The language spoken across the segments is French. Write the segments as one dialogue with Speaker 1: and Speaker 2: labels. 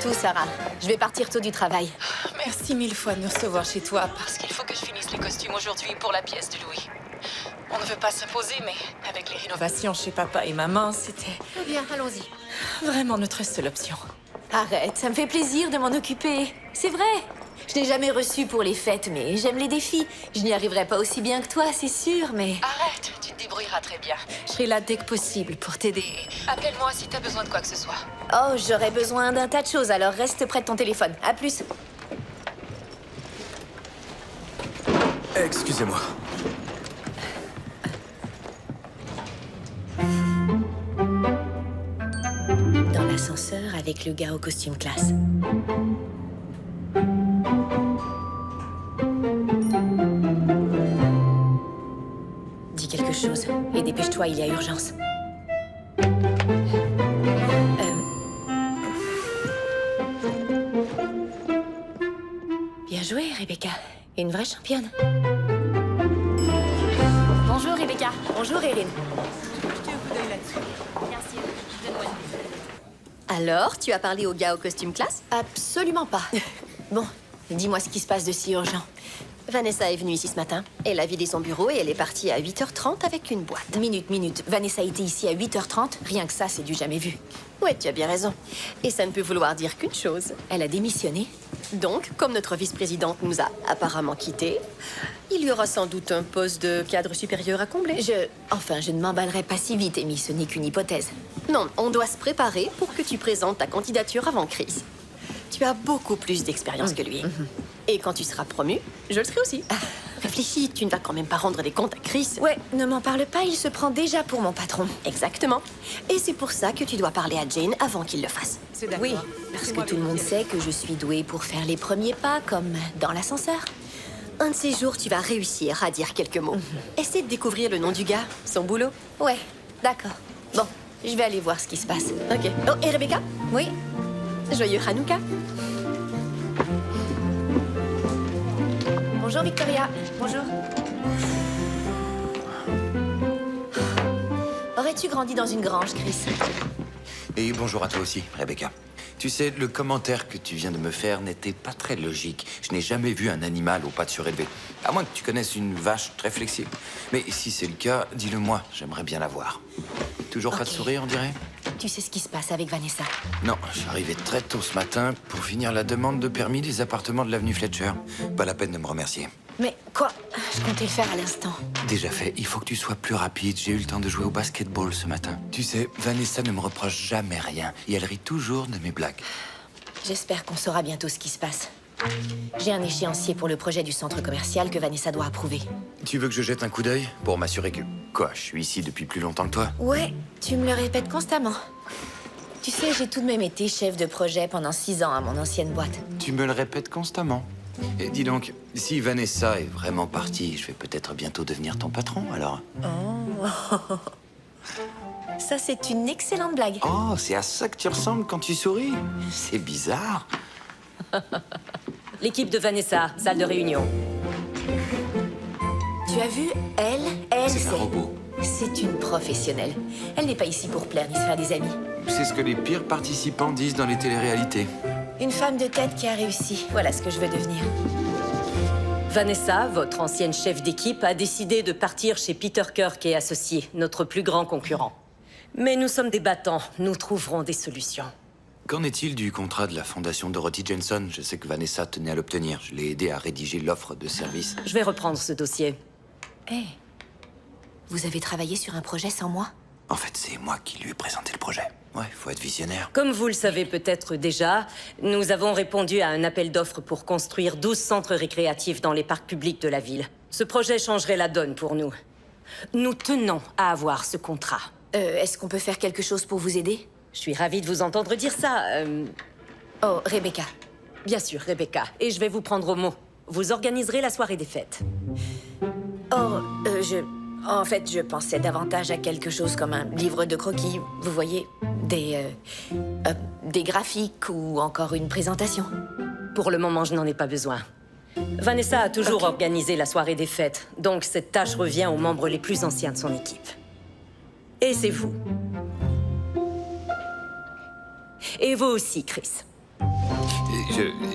Speaker 1: tout, Sarah. Je vais partir tôt du travail.
Speaker 2: Merci mille fois de me recevoir chez toi, parce qu'il faut que je finisse les costumes aujourd'hui pour la pièce de Louis. On ne veut pas s'imposer, mais avec les rénovations chez papa et maman, c'était
Speaker 1: Très bien, allons-y.
Speaker 2: vraiment notre seule option.
Speaker 1: Arrête, ça me fait plaisir de m'en occuper. C'est vrai. Je n'ai jamais reçu pour les fêtes, mais j'aime les défis. Je n'y arriverai pas aussi bien que toi, c'est sûr, mais...
Speaker 2: Arrête, tu te débrouilleras très bien. Je serai là dès que possible pour t'aider. Appelle-moi si t'as besoin de quoi que ce soit.
Speaker 1: Oh, j'aurais besoin d'un tas de choses, alors reste près de ton téléphone. À plus.
Speaker 3: Excusez-moi.
Speaker 1: Dans l'ascenseur avec le gars au costume classe. Dis quelque chose et dépêche-toi, il y a urgence. Bien joué, Rebecca. Une vraie championne. Bonjour, Rebecca. Bonjour, Erin.
Speaker 4: Alors, tu as parlé au gars au costume classe?
Speaker 1: Absolument pas. Bon, dis-moi ce qui se passe de si urgent.
Speaker 4: Vanessa est venue ici ce matin. Elle a vidé son bureau et elle est partie à 8h30 avec une boîte.
Speaker 1: Minute. Vanessa était ici à 8h30. Rien que ça, c'est du jamais vu.
Speaker 4: Ouais, tu as bien raison. Et ça ne peut vouloir dire qu'une chose.
Speaker 1: Elle a démissionné.
Speaker 4: Donc, comme notre vice-présidente nous a apparemment quittés, il y aura sans doute un poste de cadre supérieur à combler.
Speaker 1: Je ne m'emballerai pas si vite, Amy. Ce n'est qu'une hypothèse.
Speaker 4: Non, on doit se préparer pour que tu présentes ta candidature avant crise. Tu as beaucoup plus d'expérience que lui. Et quand tu seras promu, je le serai aussi. Réfléchis, tu ne vas quand même pas rendre des comptes à Chris.
Speaker 1: Ouais, ne m'en parle pas, il se prend déjà pour mon patron.
Speaker 4: Exactement. Et c'est pour ça que tu dois parler à Jane avant qu'il le fasse.
Speaker 1: Oui, parce que tout le monde sait que je suis douée pour faire les premiers pas, comme dans l'ascenseur.
Speaker 4: Un de ces jours, tu vas réussir à dire quelques mots. Essaie de découvrir le nom du gars, son boulot.
Speaker 1: Ouais, d'accord. Bon, je vais aller voir ce qui se passe.
Speaker 4: Ok. Oh, et Rebecca?
Speaker 1: Oui.
Speaker 4: Joyeux Hanouka.
Speaker 1: Bonjour, Victoria. Bonjour. Aurais-tu grandi dans une grange, Chris?
Speaker 3: Et bonjour à toi aussi, Rebecca. Tu sais, le commentaire que tu viens de me faire n'était pas très logique. Je n'ai jamais vu un animal aux pattes surélevées. À moins que tu connaisses une vache très flexible. Mais si c'est le cas, dis-le-moi, j'aimerais bien la voir. Toujours pas de
Speaker 1: Ok.
Speaker 3: sourire, on dirait?
Speaker 1: Tu sais ce qui se passe avec Vanessa?
Speaker 3: Non, je suis arrivé très tôt ce matin pour finir la demande de permis des appartements de l'avenue Fletcher. Pas la peine de me remercier.
Speaker 1: Mais quoi? Je comptais le faire à l'instant.
Speaker 3: Déjà fait, il faut que tu sois plus rapide. J'ai eu le temps de jouer au basketball ce matin. Tu sais, Vanessa ne me reproche jamais rien. Et elle rit toujours de mes blagues.
Speaker 1: J'espère qu'on saura bientôt ce qui se passe. J'ai un échéancier pour le projet du centre commercial que Vanessa doit approuver.
Speaker 3: Tu veux que je jette un coup d'œil pour m'assurer que... Quoi, je suis ici depuis plus longtemps que toi?
Speaker 1: Ouais, tu me le répètes constamment. Tu sais, j'ai tout de même été chef de projet pendant 6 ans à mon ancienne boîte.
Speaker 3: Tu me le répètes constamment. Et dis donc, si Vanessa est vraiment partie, je vais peut-être bientôt devenir ton patron, alors.
Speaker 1: Ça, c'est une excellente blague.
Speaker 3: Oh, c'est à ça que tu ressembles quand tu souris. C'est bizarre.
Speaker 5: L'équipe de Vanessa, salle de réunion.
Speaker 1: Tu as vu, elle,
Speaker 3: C'est un robot.
Speaker 1: c'est une professionnelle. Elle n'est pas ici pour plaire ni se faire des amis.
Speaker 3: C'est ce que les pires participants disent dans les téléréalités.
Speaker 1: Une femme de tête qui a réussi. Voilà ce que je veux devenir.
Speaker 5: Vanessa, votre ancienne chef d'équipe, a décidé de partir chez Peter Kirk et Associés, notre plus grand concurrent. Mais nous sommes des battants, nous trouverons des solutions.
Speaker 3: Qu'en est-il du contrat de la fondation Dorothy Jensen? Je sais que Vanessa tenait à l'obtenir. Je l'ai aidé à rédiger l'offre de service.
Speaker 5: Je vais reprendre ce dossier.
Speaker 1: Hé, vous avez travaillé sur un projet sans moi?
Speaker 3: En fait, c'est moi qui lui ai présenté le projet. Ouais, faut être visionnaire.
Speaker 5: Comme vous le savez peut-être déjà, nous avons répondu à un appel d'offres pour construire 12 centres récréatifs dans les parcs publics de la ville. Ce projet changerait la donne pour nous. Nous tenons à avoir ce contrat.
Speaker 1: Est-ce qu'on peut faire quelque chose pour vous aider?
Speaker 5: Je suis ravie de vous entendre dire ça.
Speaker 1: Oh, Rebecca.
Speaker 5: Bien sûr, Rebecca. Et je vais vous prendre au mot. Vous organiserez la soirée des fêtes.
Speaker 1: En fait, je pensais davantage à quelque chose comme un livre de croquis, vous voyez, des graphiques ou encore une présentation.
Speaker 5: Pour le moment, je n'en ai pas besoin. Vanessa a toujours organisé la soirée des fêtes, donc cette tâche revient aux membres les plus anciens de son équipe. Et c'est vous. Et vous aussi, Chris.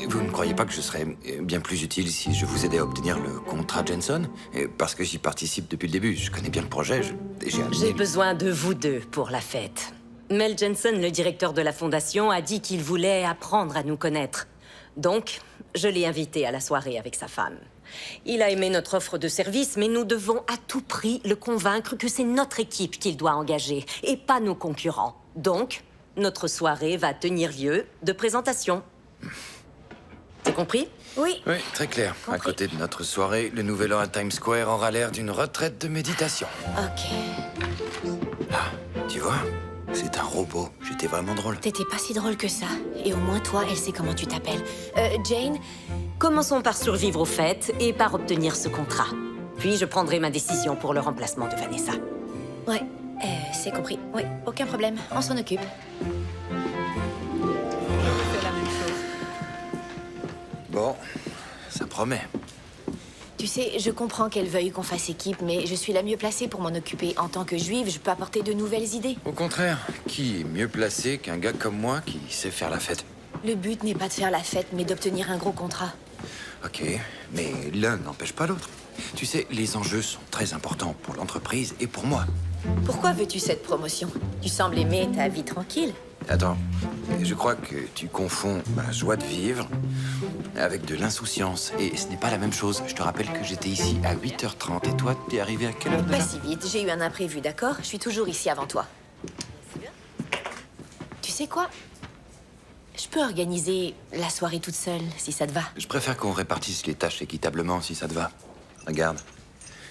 Speaker 3: Vous ne croyez pas que je serais bien plus utile si je vous aidais à obtenir le contrat Jensen? Parce que j'y participe depuis le début. Je connais bien le projet.
Speaker 5: J'ai besoin de vous deux pour la fête. Mel Jensen, le directeur de la fondation, a dit qu'il voulait apprendre à nous connaître. Donc, je l'ai invité à la soirée avec sa femme. Il a aimé notre offre de service, mais nous devons à tout prix le convaincre que c'est notre équipe qu'il doit engager, et pas nos concurrents. Donc, notre soirée va tenir lieu de présentation. C'est compris?
Speaker 1: Oui.
Speaker 3: Oui, très clair.
Speaker 1: Compris.
Speaker 3: À côté de notre soirée, le nouvel an à Times Square aura l'air d'une retraite de méditation.
Speaker 1: Ok.
Speaker 3: Ah, tu vois? C'est un robot. J'étais vraiment drôle.
Speaker 1: T'étais pas si drôle que ça. Et au moins, toi, elle sait comment tu t'appelles. Jane,
Speaker 5: Commençons par survivre aux fêtes et par obtenir ce contrat. Puis je prendrai ma décision pour le remplacement de Vanessa.
Speaker 1: ouais, c'est compris. Oui, aucun problème. On s'en occupe.
Speaker 2: C'est la même chose.
Speaker 3: Bon, ça promet.
Speaker 1: Tu sais, je comprends qu'elle veuille qu'on fasse équipe, mais je suis la mieux placée pour m'en occuper. En tant que juive, je peux apporter de nouvelles idées.
Speaker 3: Au contraire, qui est mieux placé qu'un gars comme moi qui sait faire la fête?
Speaker 1: Le but n'est pas de faire la fête, mais d'obtenir un gros contrat.
Speaker 3: Ok, mais l'un n'empêche pas l'autre. Tu sais, les enjeux sont très importants pour l'entreprise et pour moi.
Speaker 1: Pourquoi veux-tu cette promotion? Tu sembles aimer ta vie tranquille.
Speaker 3: Attends, je crois que tu confonds ma joie de vivre avec de l'insouciance. Et ce n'est pas la même chose. Je te rappelle que j'étais ici à 8h30 et toi, t'es arrivé à quelle heure
Speaker 1: Pas
Speaker 3: déjà?
Speaker 1: si vite, j'ai eu un imprévu, d'accord? Je suis toujours ici avant toi. Tu sais quoi? Je peux organiser la soirée toute seule, si ça te va.
Speaker 3: Je préfère qu'on répartisse les tâches équitablement, si ça te va. Regarde,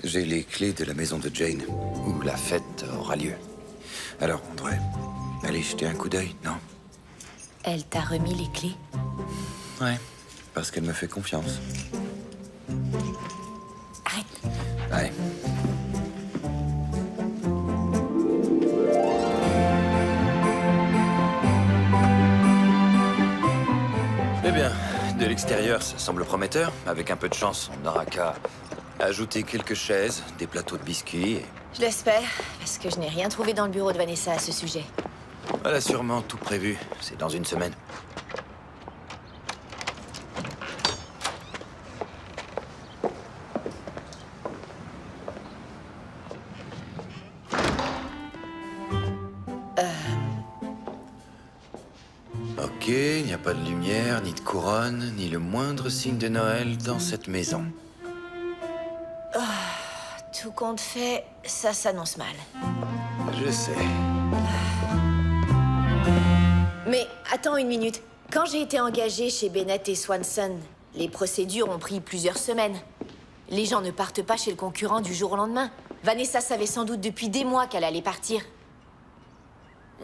Speaker 3: j'ai les clés de la maison de Jane, où la fête aura lieu. Alors, on devrait aller jeter un coup d'œil, non?
Speaker 1: Elle t'a remis les clés?
Speaker 3: Ouais, parce qu'elle me fait confiance.
Speaker 1: Arrête.
Speaker 3: Ouais. Eh bien, de l'extérieur, ça semble prometteur. Avec un peu de chance, on n'aura qu'à ajouter quelques chaises, des plateaux de biscuits. Et...
Speaker 1: Je l'espère, parce que je n'ai rien trouvé dans le bureau de Vanessa à ce sujet.
Speaker 3: Elle a sûrement tout prévu. C'est dans une semaine. Ok, il n'y a pas de lumière, ni de couronne, ni le moindre signe de Noël dans cette maison.
Speaker 1: Tout compte fait, ça s'annonce mal.
Speaker 3: Je sais.
Speaker 1: Mais attends une minute. Quand j'ai été engagée chez Bennett et Swanson, les procédures ont pris plusieurs semaines. Les gens ne partent pas chez le concurrent du jour au lendemain. Vanessa savait sans doute depuis des mois qu'elle allait partir.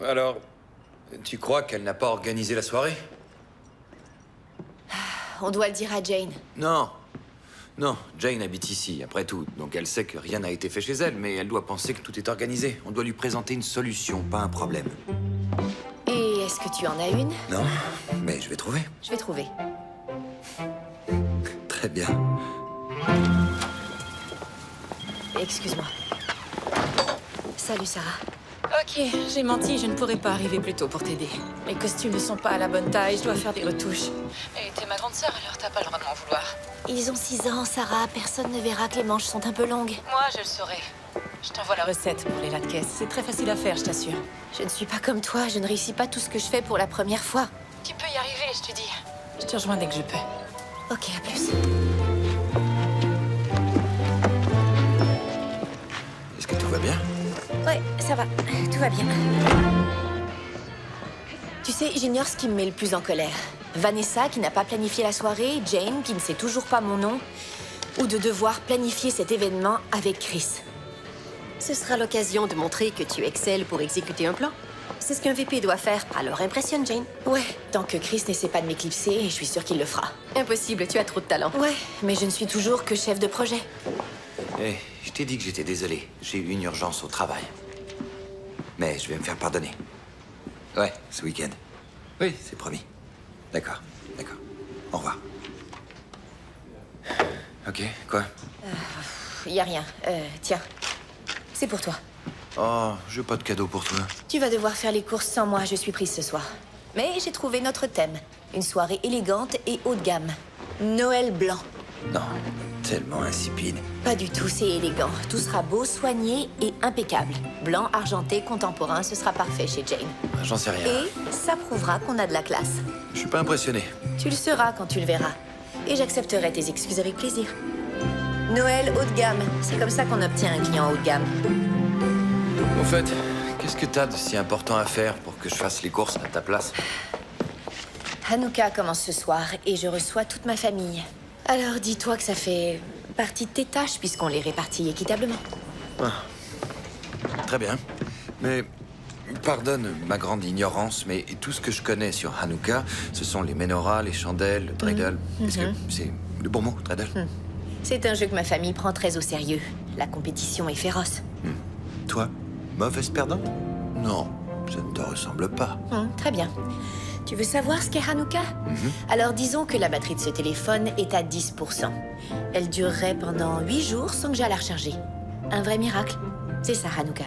Speaker 3: Alors, tu crois qu'elle n'a pas organisé la soirée?
Speaker 1: On doit le dire à Jane.
Speaker 3: Non. Non, Jane habite ici, après tout. Donc elle sait que rien n'a été fait chez elle, mais elle doit penser que tout est organisé. On doit lui présenter une solution, pas un problème.
Speaker 1: Et est-ce que tu en as une?
Speaker 3: Non, mais je vais trouver.
Speaker 1: Je vais trouver.
Speaker 3: Très bien.
Speaker 1: Excuse-moi. Salut, Sarah.
Speaker 2: Ok, j'ai menti, je ne pourrais pas arriver plus tôt pour t'aider. Les costumes ne sont pas à la bonne taille, je dois faire des retouches. Et t'es ma grande sœur, alors t'as pas le droit de m'en vouloir.
Speaker 1: Ils ont 6 ans, Sarah. Personne ne verra que les manches sont un peu longues.
Speaker 2: Moi, je le saurai. Je t'envoie la recette pour les latkes. C'est très facile à faire, je t'assure.
Speaker 1: Je ne suis pas comme toi. Je ne réussis pas tout ce que je fais pour la première fois.
Speaker 2: Tu peux y arriver, je te dis. Je te rejoins dès que je peux.
Speaker 1: Ok, à plus.
Speaker 3: Est-ce que tout va bien?
Speaker 1: Ouais, ça va. Tout va bien. Tu sais, j'ignore ce qui me met le plus en colère. Vanessa, qui n'a pas planifié la soirée, Jane, qui ne sait toujours pas mon nom, ou de devoir planifier cet événement avec Chris.
Speaker 4: Ce sera l'occasion de montrer que tu excelles pour exécuter un plan. C'est ce qu'un VP doit faire, alors impressionne Jane.
Speaker 1: Ouais, tant que Chris n'essaie pas de m'éclipser, je suis sûre qu'il le fera.
Speaker 4: Impossible, tu as trop de talent.
Speaker 1: Ouais, mais je ne suis toujours que chef de projet.
Speaker 3: Eh, je t'ai dit que j'étais désolé. J'ai eu une urgence au travail. Mais je vais me faire pardonner. Ouais, ce week-end. Oui, c'est promis. D'accord, d'accord. Au revoir. Ok, quoi?
Speaker 1: Y a rien. Tiens. C'est pour toi.
Speaker 3: Oh, j'ai pas de cadeau pour toi.
Speaker 1: Tu vas devoir faire les courses sans moi, je suis prise ce soir. Mais j'ai trouvé notre thème. Une soirée élégante et haut de gamme. Noël blanc.
Speaker 3: Non, tellement insipide.
Speaker 1: Pas du tout, c'est élégant. Tout sera beau, soigné et impeccable. Blanc, argenté, contemporain, ce sera parfait chez Jane.
Speaker 3: J'en sais rien.
Speaker 1: Et ça prouvera qu'on a de la classe.
Speaker 3: Je suis pas impressionné.
Speaker 1: Tu le seras quand tu le verras. Et j'accepterai tes excuses avec plaisir. Noël haut de gamme, c'est comme ça qu'on obtient un client haut de gamme.
Speaker 3: Au fait, qu'est-ce que t'as de si important à faire pour que je fasse les courses à ta place?
Speaker 1: Hanouka commence ce soir et je reçois toute ma famille. Alors dis-toi que ça fait partie de tes tâches puisqu'on les répartit équitablement.
Speaker 3: Très bien. Mais pardonne ma grande ignorance, mais tout ce que je connais sur Hanouka, ce sont les menorahs, les chandelles, le dreidel. Est-ce que c'est le bon mot, dreidel?
Speaker 1: C'est un jeu que ma famille prend très au sérieux. La compétition est féroce.
Speaker 3: Toi, mauvaise perdante? Non, ça ne te ressemble pas.
Speaker 1: Très bien. Tu veux savoir ce qu'est Hanouka? Alors disons que la batterie de ce téléphone est à 10%. Elle durerait pendant 8 jours sans que j'aille la recharger. Un vrai miracle. C'est ça, Hanouka.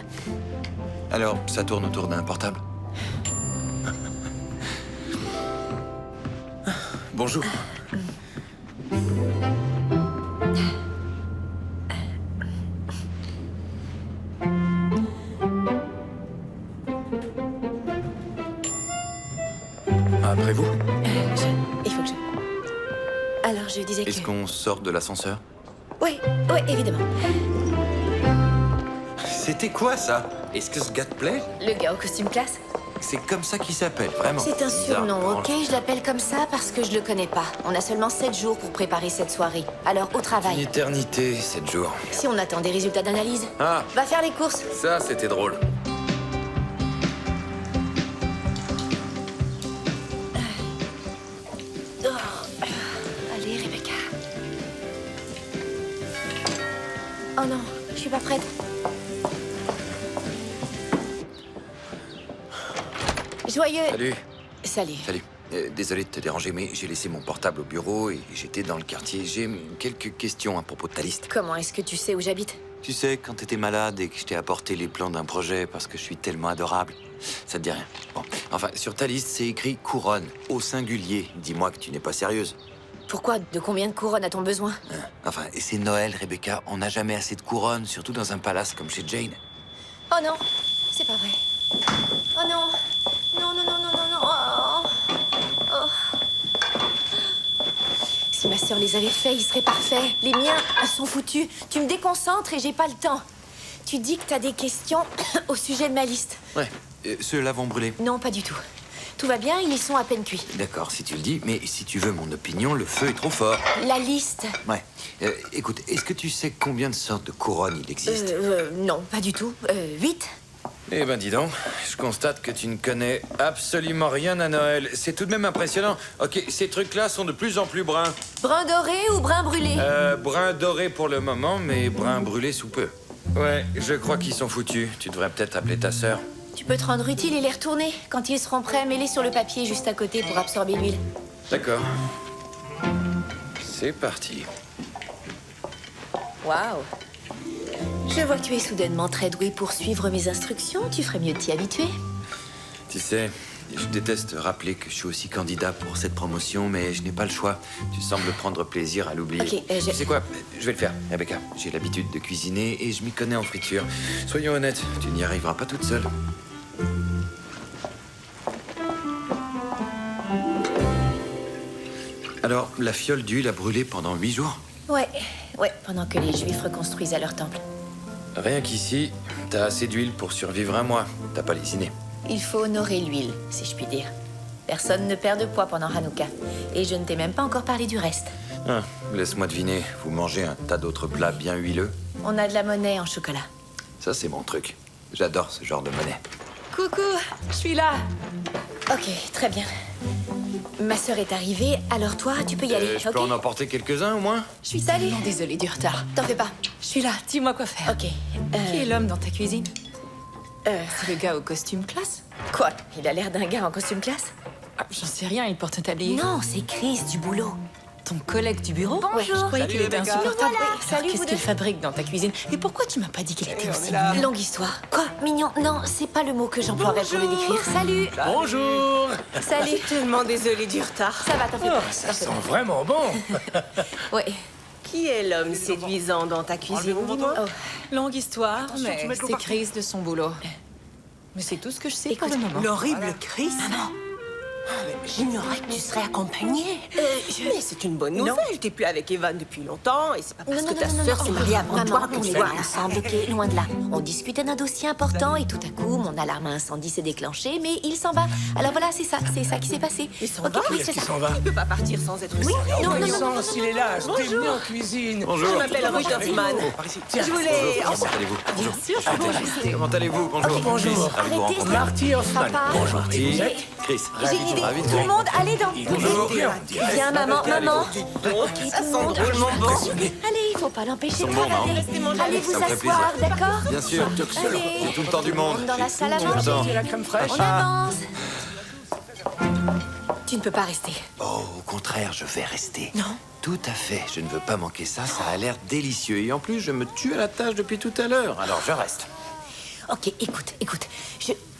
Speaker 3: Alors, ça tourne autour d'un portable? Bonjour. Après vous?
Speaker 1: Il faut que je... Alors, je disais que...
Speaker 3: Est-ce qu'on sort de l'ascenseur?
Speaker 1: Oui, évidemment.
Speaker 3: C'était quoi, ça? Est-ce que ce gars te plaît?
Speaker 1: Le gars au costume classe?
Speaker 3: C'est comme ça qu'il s'appelle, vraiment.
Speaker 1: C'est un
Speaker 3: Bizarre.
Speaker 1: surnom, ok? Je l'appelle comme ça parce que je le connais pas. On a seulement 7 jours pour préparer cette soirée. Alors, au
Speaker 3: Une
Speaker 1: travail.
Speaker 3: éternité, 7 jours.
Speaker 1: Si on attend des résultats d'analyse,
Speaker 3: Ah,
Speaker 1: va faire les courses.
Speaker 3: ça, c'était drôle.
Speaker 1: Allez, Rebecca. Oh non, je suis pas prête. Joyeux...
Speaker 3: Salut.
Speaker 1: Salut.
Speaker 3: Salut. Désolé de te déranger, mais j'ai laissé mon portable au bureau et j'étais dans le quartier. J'ai quelques questions à propos de ta liste.
Speaker 1: Comment est-ce que tu sais où j'habite?
Speaker 3: Tu sais, quand t'étais malade et que je t'ai apporté les plans d'un projet parce que je suis tellement adorable, ça te dit rien. Bon, enfin, sur ta liste, c'est écrit couronne, au singulier. Dis-moi que tu n'es pas sérieuse.
Speaker 1: Pourquoi? De combien de couronnes a-t-on besoin?
Speaker 3: Hein? Enfin, et c'est Noël, Rebecca. On n'a jamais assez de couronnes, surtout dans un palace comme chez Jane.
Speaker 1: Oh non, c'est pas vrai. Oh non. Non, non, non, non, non, non. Oh. Si ma sœur les avait faits, ils seraient parfaits. Les miens sont foutus. Tu me déconcentres et j'ai pas le temps. Tu dis que t'as des questions au sujet de ma liste.
Speaker 3: Ouais. Ceux-là vont brûler.
Speaker 1: Non, pas du tout. Tout va bien, ils y sont à peine cuits.
Speaker 3: D'accord, si tu le dis, mais si tu veux mon opinion, le feu est trop fort.
Speaker 1: La liste.
Speaker 3: Ouais. Écoute, est-ce que tu sais combien de sortes de couronnes il existe?
Speaker 1: Non, pas du tout. 8?
Speaker 3: Eh ben dis donc, je constate que tu ne connais absolument rien à Noël. C'est tout de même impressionnant. Ok, ces trucs-là sont de plus en plus bruns.
Speaker 1: Brun doré ou brun brûlé?
Speaker 3: Brun doré pour le moment, mais brun brûlé sous peu. Ouais, je crois qu'ils sont foutus. Tu devrais peut-être appeler ta sœur.
Speaker 1: Tu peux te rendre utile et les retourner. Quand ils seront prêts, mets-les sur le papier juste à côté pour absorber l'huile.
Speaker 3: D'accord. C'est parti.
Speaker 1: Waouh! Je vois que tu es soudainement très doué pour suivre mes instructions. Tu ferais mieux de t'y habituer.
Speaker 3: Tu sais, je déteste rappeler que je suis aussi candidat pour cette promotion, mais je n'ai pas le choix. Tu sembles prendre plaisir à l'oublier.
Speaker 1: Ok,
Speaker 3: Tu sais quoi? Je vais le faire, Rebecca. J'ai l'habitude de cuisiner et je m'y connais en friture. Soyons honnêtes, tu n'y arriveras pas toute seule. Alors, la fiole d'huile a brûlé pendant 8 jours?
Speaker 1: Ouais, pendant que les Juifs reconstruisaient leur temple.
Speaker 3: Rien qu'ici, t'as assez d'huile pour survivre un mois. T'as pas lésiné.
Speaker 1: Il faut honorer l'huile, si je puis dire. Personne ne perd de poids pendant Hanouka. Et je ne t'ai même pas encore parlé du reste.
Speaker 3: Ah, laisse-moi deviner, vous mangez un tas d'autres plats bien huileux?
Speaker 1: On a de la monnaie en chocolat.
Speaker 3: Ça, c'est mon truc. J'adore ce genre de monnaie.
Speaker 1: Coucou, je suis là. Ok, très bien. Ma sœur est arrivée, alors toi, tu peux y aller,
Speaker 3: Je
Speaker 1: ok?
Speaker 3: peux en emporter quelques-uns, au moins?
Speaker 2: Je suis
Speaker 1: Salut.
Speaker 2: tellement désolée du retard.
Speaker 1: T'en fais pas.
Speaker 2: Je suis là, dis-moi quoi faire.
Speaker 1: Ok.
Speaker 2: Qui est l'homme dans ta cuisine? C'est le gars au costume classe?
Speaker 1: Quoi? Il a l'air d'un gars en costume classe?
Speaker 2: Ah, j'en sais rien, il porte un tablier.
Speaker 1: Non, c'est Chris du boulot.
Speaker 2: Ton collègue du bureau?
Speaker 1: Bonjour.
Speaker 2: Ouais, je croyais qu'il était
Speaker 6: Rebecca.
Speaker 2: insupportable.
Speaker 1: Nous voilà.
Speaker 2: Oui,
Speaker 1: Salut,
Speaker 2: qu'est-ce
Speaker 1: vous
Speaker 2: qu'il
Speaker 1: deux.
Speaker 2: fabrique dans ta cuisine? Et pourquoi tu m'as pas dit qu'il était
Speaker 6: on
Speaker 2: aussi
Speaker 6: est là.
Speaker 2: mignon?
Speaker 1: Longue histoire. Quoi? Mignon? Non, c'est pas le mot que j'emploierais pour le décrire. Salut.
Speaker 6: Bonjour.
Speaker 1: Salut.
Speaker 2: Tellement désolée du retard.
Speaker 1: Ça va, t'en fais
Speaker 6: Oh,
Speaker 1: pas.
Speaker 6: ça sent vraiment bon.
Speaker 1: Ouais.
Speaker 4: Qui est l'homme séduisant dans ta cuisine, dis-moi?
Speaker 2: Longue histoire, mais
Speaker 6: tu mets de l'eau
Speaker 2: c'est
Speaker 6: partout.
Speaker 2: Chris de son boulot. Mais c'est tout ce que je sais pour le moment.
Speaker 4: L'horrible Chris? Maman, j'ignorais que tu serais accompagnée. Mais c'est une bonne nouvelle. T'es plus avec Evan depuis longtemps et c'est pas parce que ta sœur s'est mariée avant
Speaker 1: Maman,
Speaker 4: toi que
Speaker 1: on
Speaker 4: tu
Speaker 1: est
Speaker 4: dois...
Speaker 1: pas ensemble, ok? Loin de là. On discutait d'un dossier important et tout à coup, mon alarme à incendie s'est déclenchée, mais il s'en va. Alors voilà, c'est ça qui s'est passé.
Speaker 4: Il s'en
Speaker 1: Ok,
Speaker 4: va?
Speaker 1: oui,
Speaker 6: Est-ce
Speaker 1: c'est
Speaker 6: qu'il
Speaker 1: ça.
Speaker 6: s'en va?
Speaker 4: Il peut pas partir sans être
Speaker 1: Oui, non, non, non, non,
Speaker 6: Connaissance, il est là. T'es venu en cuisine.
Speaker 3: Bonjour.
Speaker 4: Je m'appelle Ruth Hoffman.
Speaker 6: Par ici. Tiens.
Speaker 4: Je voulais...
Speaker 3: Comment allez-vous? Bonjour.
Speaker 2: Sûr, je peux juste.
Speaker 3: Comment allez-vous? Bonjour.
Speaker 6: Bonjour.
Speaker 3: Ravi de vous
Speaker 1: Arrêtez,
Speaker 3: rencontrer.
Speaker 6: Marty Hoffman.
Speaker 1: Papa.
Speaker 6: Bonjour. Et vous êtes?
Speaker 3: Chris.
Speaker 1: J'ai une idée.
Speaker 3: Ravi de
Speaker 1: Tout le
Speaker 3: vous
Speaker 1: monde, allez dans...
Speaker 3: Bonjour.
Speaker 1: Viens, maman, maman. Ok, tout le monde. Allez, il faut pas l'empêcher de
Speaker 3: Ils sont bons,
Speaker 1: travailler. Allez vous
Speaker 3: Ça me fait
Speaker 1: asseoir, d'accord?
Speaker 3: Bien sûr.
Speaker 1: Allez.
Speaker 3: J'ai tout le temps du monde.
Speaker 1: Rentre dans la
Speaker 3: J'ai
Speaker 1: salle à
Speaker 3: tout le
Speaker 1: manger.
Speaker 3: temps.
Speaker 6: C'est la crème fraîche.
Speaker 1: On avance. Tu ne peux pas rester.
Speaker 3: Oh, au contraire, je vais rester.
Speaker 1: Non.
Speaker 3: Tout à fait. Je ne veux pas manquer ça. Ça a l'air délicieux. Et en plus, je me tue à la tâche depuis tout à l'heure. Alors, je reste.
Speaker 1: Ok, écoute.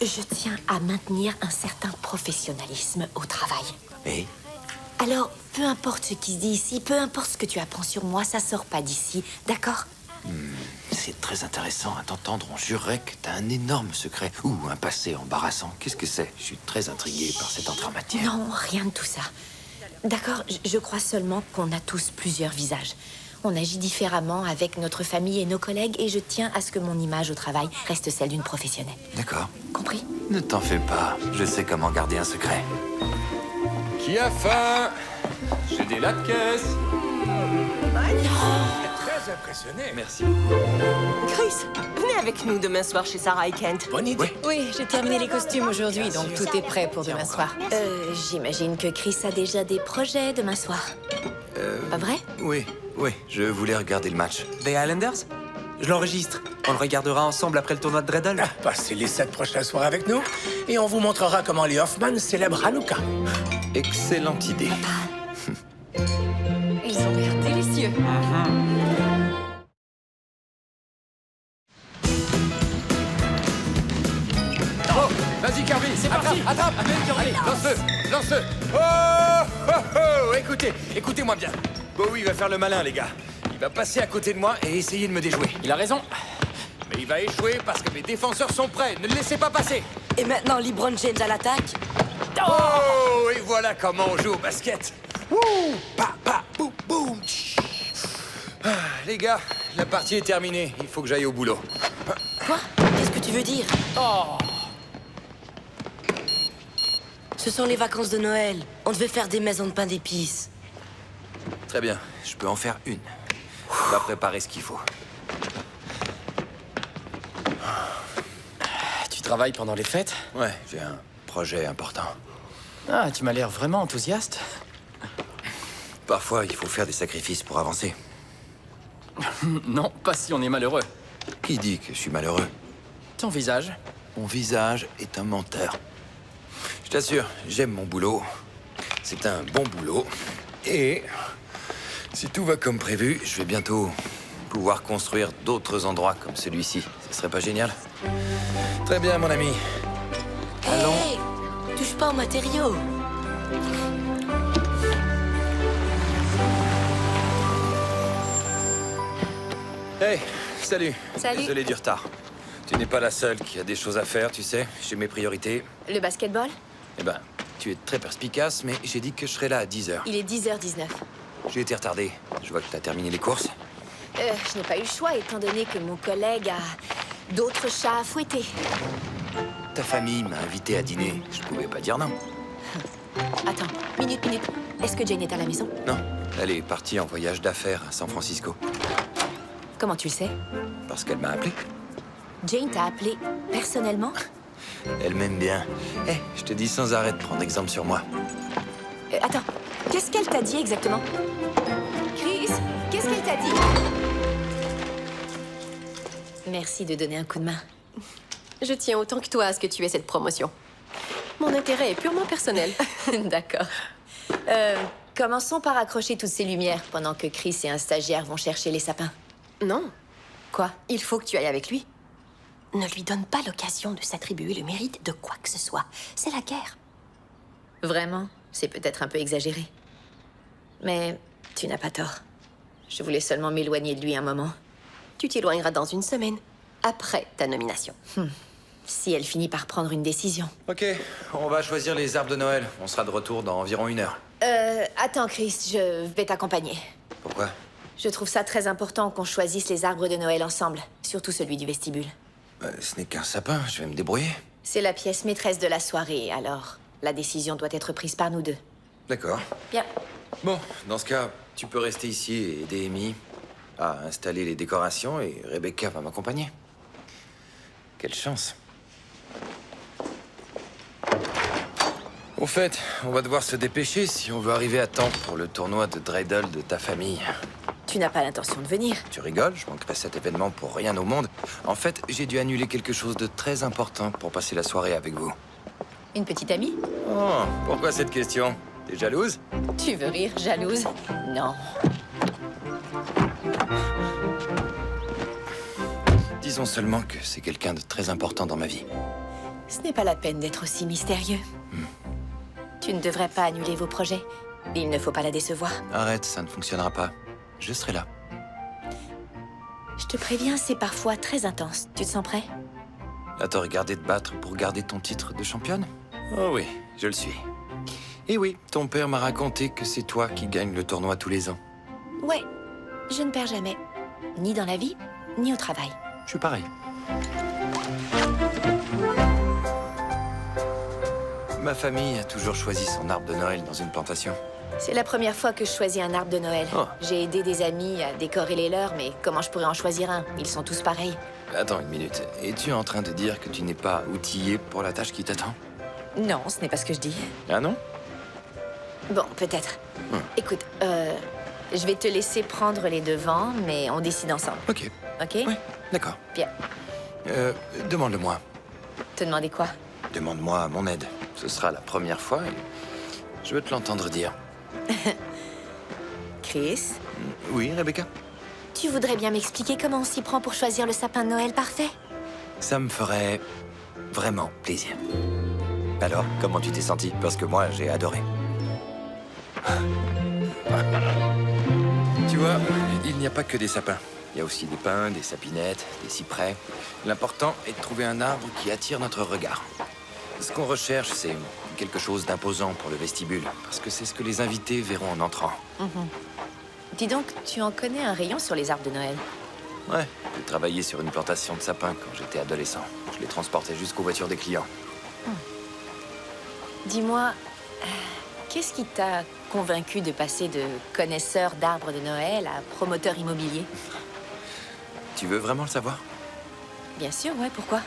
Speaker 1: Je tiens à maintenir un certain professionnalisme au travail.
Speaker 3: Et
Speaker 1: Alors, peu importe ce qui se dit ici, peu importe ce que tu apprends sur moi, ça sort pas d'ici, d'accord?
Speaker 3: c'est très intéressant à t'entendre. On jurerait que t'as un énorme secret ou un passé embarrassant. Qu'est-ce que c'est? Je suis très intrigué par cette entrée en matière.
Speaker 1: Non, rien de tout ça. D'accord, je crois seulement qu'on a tous plusieurs visages. On agit différemment avec notre famille et nos collègues et je tiens à ce que mon image au travail reste celle d'une professionnelle.
Speaker 3: D'accord.
Speaker 1: Compris?
Speaker 3: Ne t'en fais pas. Je sais comment garder un secret. Qui a faim? J'ai des latkes.
Speaker 6: Très impressionné.
Speaker 3: Merci.
Speaker 4: Chris, venez avec nous demain soir chez Sarah et Kent.
Speaker 6: Bonne idée.
Speaker 2: Oui, j'ai terminé les costumes aujourd'hui, donc tout est prêt pour demain soir.
Speaker 1: J'imagine que Chris a déjà des projets demain soir. Pas vrai?
Speaker 3: Oui, je voulais regarder le match.
Speaker 7: Des Highlanders? Je l'enregistre. On le regardera ensemble après le tournoi de Dreddle.
Speaker 6: Ah, passez les 7 prochains soirs avec nous et on vous montrera comment les Hoffman célèbrent Hanouka.
Speaker 3: Excellente idée.
Speaker 2: Ils ont l'air délicieux.
Speaker 3: Oh, vas-y, Kirby, c'est parti. Attrape. Allez, lance-le. Oh, écoutez-moi bien. Bowie va faire le malin, les gars. Il va passer à côté de moi et essayer de me déjouer.
Speaker 8: Il a raison. Mais il va échouer parce que mes défenseurs sont prêts. Ne le laissez pas passer.
Speaker 5: Et maintenant, LeBron James à l'attaque.
Speaker 3: Oh, et voilà comment on joue au basket. Ouh, boum, boum. Ah, les gars, la partie est terminée. Il faut que j'aille au boulot.
Speaker 5: Quoi? Qu'est-ce que tu veux dire? Ce sont les vacances de Noël. On devait faire des maisons de pain d'épices.
Speaker 3: Très bien, je peux en faire une. On va préparer ce qu'il faut.
Speaker 8: Tu travailles pendant les fêtes?
Speaker 3: Ouais, j'ai un projet important.
Speaker 8: Ah, tu m'as l'air vraiment enthousiaste.
Speaker 3: Parfois, il faut faire des sacrifices pour avancer.
Speaker 8: Non, pas si on est malheureux.
Speaker 3: Qui dit que je suis malheureux?
Speaker 8: Ton visage?
Speaker 3: Mon visage est un menteur. Je t'assure, j'aime mon boulot. C'est un bon boulot. Et si tout va comme prévu, je vais bientôt pouvoir construire d'autres endroits comme celui-ci. Ce serait pas génial? Très bien, mon ami.
Speaker 5: Hey, touche pas aux matériaux.
Speaker 3: Hey, salut.
Speaker 1: Salut.
Speaker 3: Désolé du retard. Tu n'es pas la seule qui a des choses à faire, tu sais. J'ai mes priorités.
Speaker 1: Le basketball?
Speaker 3: Eh ben, tu es très perspicace, mais j'ai dit que je serais là à 10h.
Speaker 1: Il est 10h19.
Speaker 3: J'ai été retardé. Je vois que t'as terminé les courses.
Speaker 1: Je n'ai pas eu le choix étant donné que mon collègue a d'autres chats à fouetter.
Speaker 3: Ta famille m'a invité à dîner. Je pouvais pas dire non.
Speaker 1: Attends, minute. Est-ce que Jane est à la maison?
Speaker 3: Non, elle est partie en voyage d'affaires à San Francisco.
Speaker 1: Comment tu le sais?
Speaker 3: Parce qu'elle m'a appelé.
Speaker 1: Jane t'a appelé personnellement?
Speaker 3: Elle m'aime bien. Eh, je te dis sans arrêt de prendre exemple sur moi.
Speaker 1: Attends, qu'est-ce qu'elle t'a dit exactement? Chris, qu'est-ce qu'elle t'a dit? Merci de donner un coup de main.
Speaker 4: Je tiens autant que toi à ce que tu aies cette promotion. Mon intérêt est purement personnel.
Speaker 1: D'accord. Commençons par accrocher toutes ces lumières pendant que Chris et un stagiaire vont chercher les sapins.
Speaker 4: Non,
Speaker 1: Quoi?
Speaker 4: il faut que tu ailles avec lui. Ne lui donne pas l'occasion de s'attribuer le mérite de quoi que ce soit. C'est la guerre.
Speaker 1: Vraiment? C'est peut-être un peu exagéré. Mais tu n'as pas tort. Je voulais seulement m'éloigner de lui un moment.
Speaker 4: Tu t'éloigneras dans une semaine, après ta nomination.
Speaker 1: Si elle finit par prendre une décision.
Speaker 3: Ok, on va choisir les arbres de Noël. On sera de retour dans environ 1 heure.
Speaker 1: Attends, Chris, je vais t'accompagner.
Speaker 3: Pourquoi?
Speaker 1: Je trouve ça très important qu'on choisisse les arbres de Noël ensemble, surtout celui du vestibule.
Speaker 3: Ce n'est qu'un sapin, je vais me débrouiller.
Speaker 1: C'est la pièce maîtresse de la soirée, alors la décision doit être prise par nous deux.
Speaker 3: D'accord.
Speaker 1: Bien.
Speaker 3: Bon, dans ce cas, tu peux rester ici et aider Amy à installer les décorations et Rebecca va m'accompagner. Quelle chance. Au fait, on va devoir se dépêcher si on veut arriver à temps pour le tournoi de dreidel de ta famille.
Speaker 1: Tu n'as pas l'intention de venir.
Speaker 3: Tu rigoles, je manquerai cet événement pour rien au monde. En fait, j'ai dû annuler quelque chose de très important pour passer la soirée avec vous.
Speaker 1: Une petite amie?
Speaker 3: Oh, pourquoi cette question? T'es jalouse?
Speaker 1: Tu veux rire, jalouse? Non.
Speaker 3: Disons seulement que c'est quelqu'un de très important dans ma vie.
Speaker 1: Ce n'est pas la peine d'être aussi mystérieux. Tu ne devrais pas annuler vos projets. Il ne faut pas la décevoir.
Speaker 3: Arrête, ça ne fonctionnera pas. Je serai là.
Speaker 1: Je te préviens, c'est parfois très intense. Tu te sens prêt?
Speaker 3: À te regarder te battre pour garder ton titre de championne? Oh oui, je le suis. Et oui, ton père m'a raconté que c'est toi qui gagnes le tournoi tous les ans.
Speaker 1: Ouais, je ne perds jamais. Ni dans la vie, ni au travail.
Speaker 3: Je suis pareil. Ma famille a toujours choisi son arbre de Noël dans une plantation.
Speaker 1: C'est la première fois que je choisis un arbre de Noël.
Speaker 3: Oh.
Speaker 1: J'ai aidé des amis à décorer les leurs, mais comment je pourrais en choisir un? Ils sont tous pareils.
Speaker 3: Attends une minute. Es-tu en train de dire que tu n'es pas outillé pour la tâche qui t'attend?
Speaker 1: Non, ce n'est pas ce que je dis.
Speaker 3: Ah non?
Speaker 1: Bon, peut-être. Écoute, je vais te laisser prendre les devants, mais on décide ensemble.
Speaker 3: Ok.
Speaker 1: Ok?
Speaker 3: Ouais, d'accord.
Speaker 1: Bien.
Speaker 3: Demande-le-moi.
Speaker 1: Te demander quoi?
Speaker 3: Demande-moi mon aide. Ce sera la première fois et je veux te l'entendre dire.
Speaker 1: Chris,
Speaker 3: Oui, Rebecca?
Speaker 1: tu voudrais bien m'expliquer comment on s'y prend pour choisir le sapin de Noël parfait?
Speaker 3: Ça me ferait vraiment plaisir. Alors, comment tu t'es senti? Parce que moi, j'ai adoré. Tu vois, il n'y a pas que des sapins. Il y a aussi des pins, des sapinettes, des cyprès. L'important est de trouver un arbre qui attire notre regard. Ce qu'on recherche, c'est quelque chose d'imposant pour le vestibule, parce que c'est ce que les invités verront en entrant.
Speaker 1: Dis donc, tu en connais un rayon sur les arbres de Noël.
Speaker 3: Ouais, j'ai travaillé sur une plantation de sapins quand j'étais adolescent. Je les transportais jusqu'aux voitures des clients.
Speaker 1: Dis-moi, qu'est-ce qui t'a convaincu de passer de connaisseur d'arbres de Noël à promoteur immobilier?
Speaker 3: Tu veux vraiment le savoir?
Speaker 1: Bien sûr, ouais, pourquoi?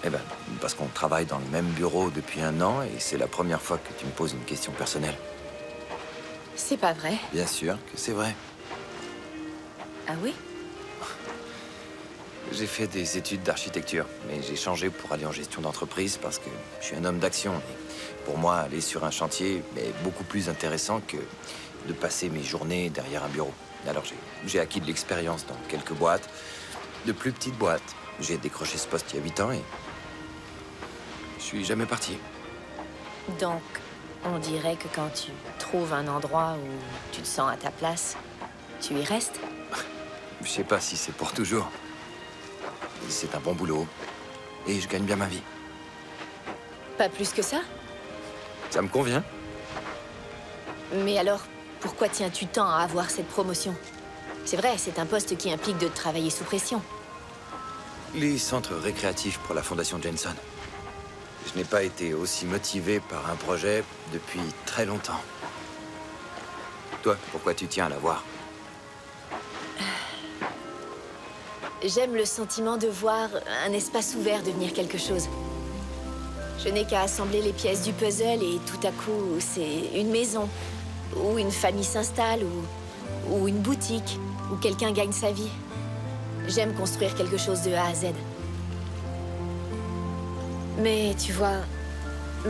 Speaker 3: Eh ben, parce qu'on travaille dans le même bureau depuis 1 an et c'est la première fois que tu me poses une question personnelle.
Speaker 1: C'est pas vrai.
Speaker 3: Bien sûr que c'est vrai.
Speaker 1: Ah oui?
Speaker 3: J'ai fait des études d'architecture, mais j'ai changé pour aller en gestion d'entreprise parce que je suis un homme d'action. Et pour moi, aller sur un chantier est beaucoup plus intéressant que de passer mes journées derrière un bureau. Alors j'ai acquis de l'expérience dans quelques boîtes, de plus petites boîtes. J'ai décroché ce poste il y a 8 ans et je suis jamais parti.
Speaker 1: Donc, on dirait que quand tu trouves un endroit où tu te sens à ta place, tu y restes?
Speaker 3: Je sais pas si c'est pour toujours. C'est un bon boulot et je gagne bien ma vie.
Speaker 1: Pas plus que ça?
Speaker 3: Ça me convient.
Speaker 1: Mais alors, pourquoi tiens-tu tant à avoir cette promotion? C'est vrai, c'est un poste qui implique de travailler sous pression.
Speaker 3: Les centres récréatifs pour la Fondation Jensen. Je n'ai pas été aussi motivé par un projet depuis très longtemps. Toi, pourquoi tu tiens à la voir?
Speaker 1: J'aime le sentiment de voir un espace ouvert devenir quelque chose. Je n'ai qu'à assembler les pièces du puzzle et tout à coup, c'est une maison, ou une famille s'installe, ou une boutique, où quelqu'un gagne sa vie. J'aime construire quelque chose de A à Z. Mais tu vois,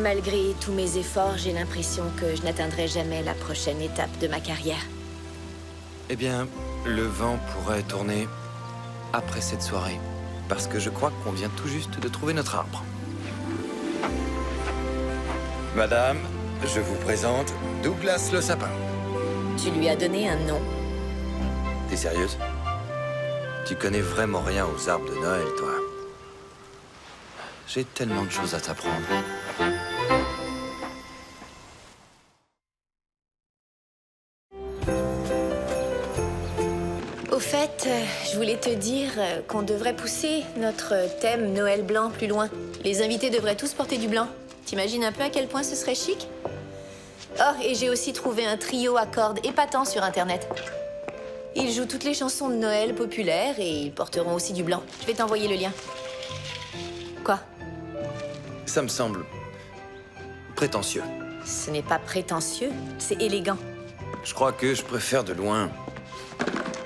Speaker 1: Malgré tous mes efforts, j'ai l'impression que je n'atteindrai jamais la prochaine étape de ma carrière.
Speaker 3: Eh bien, le vent pourrait tourner après cette soirée. Parce que je crois qu'on vient tout juste de trouver notre arbre. Madame, je vous présente Douglas le sapin.
Speaker 1: Tu lui as donné un nom?
Speaker 3: T'es sérieuse? Tu connais vraiment rien aux arbres de Noël, toi. J'ai tellement de choses à t'apprendre.
Speaker 1: Au fait, je voulais te dire qu'on devrait pousser notre thème Noël blanc plus loin. Les invités devraient tous porter du blanc. T'imagines un peu à quel point ce serait chic? Oh, et j'ai aussi trouvé un trio à cordes épatant sur Internet. Ils jouent toutes les chansons de Noël populaires et ils porteront aussi du blanc. Je vais t'envoyer le lien. Quoi?
Speaker 3: Ça me semble prétentieux.
Speaker 1: Ce n'est pas prétentieux, c'est élégant.
Speaker 3: Je crois que je préfère de loin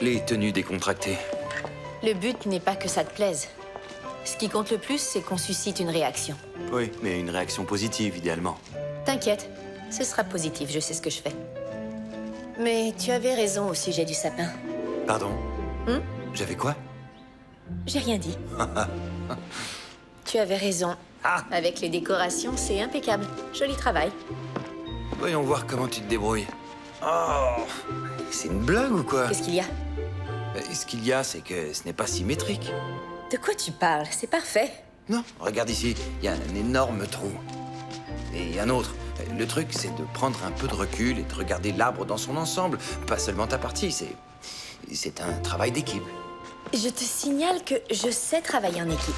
Speaker 3: les tenues décontractées.
Speaker 1: Le but n'est pas que ça te plaise. Ce qui compte le plus, c'est qu'on suscite une réaction.
Speaker 3: Oui, mais une réaction positive, idéalement.
Speaker 1: T'inquiète, ce sera positif, je sais ce que je fais. Mais tu avais raison au sujet du sapin.
Speaker 3: Pardon? J'avais quoi?
Speaker 1: J'ai rien dit. Tu avais raison. Avec les décorations, c'est impeccable. Joli travail.
Speaker 3: Voyons voir comment tu te débrouilles. Oh, c'est une blague ou quoi?
Speaker 1: Qu'est-ce qu'il y a?
Speaker 3: Ce qu'il y a, c'est que ce n'est pas symétrique.
Speaker 1: De quoi tu parles? C'est parfait.
Speaker 3: Non, regarde ici, il y a un énorme trou. Et un autre. Le truc, c'est de prendre un peu de recul et de regarder l'arbre dans son ensemble, pas seulement ta partie, c'est un travail d'équipe.
Speaker 1: Je te signale que je sais travailler en équipe.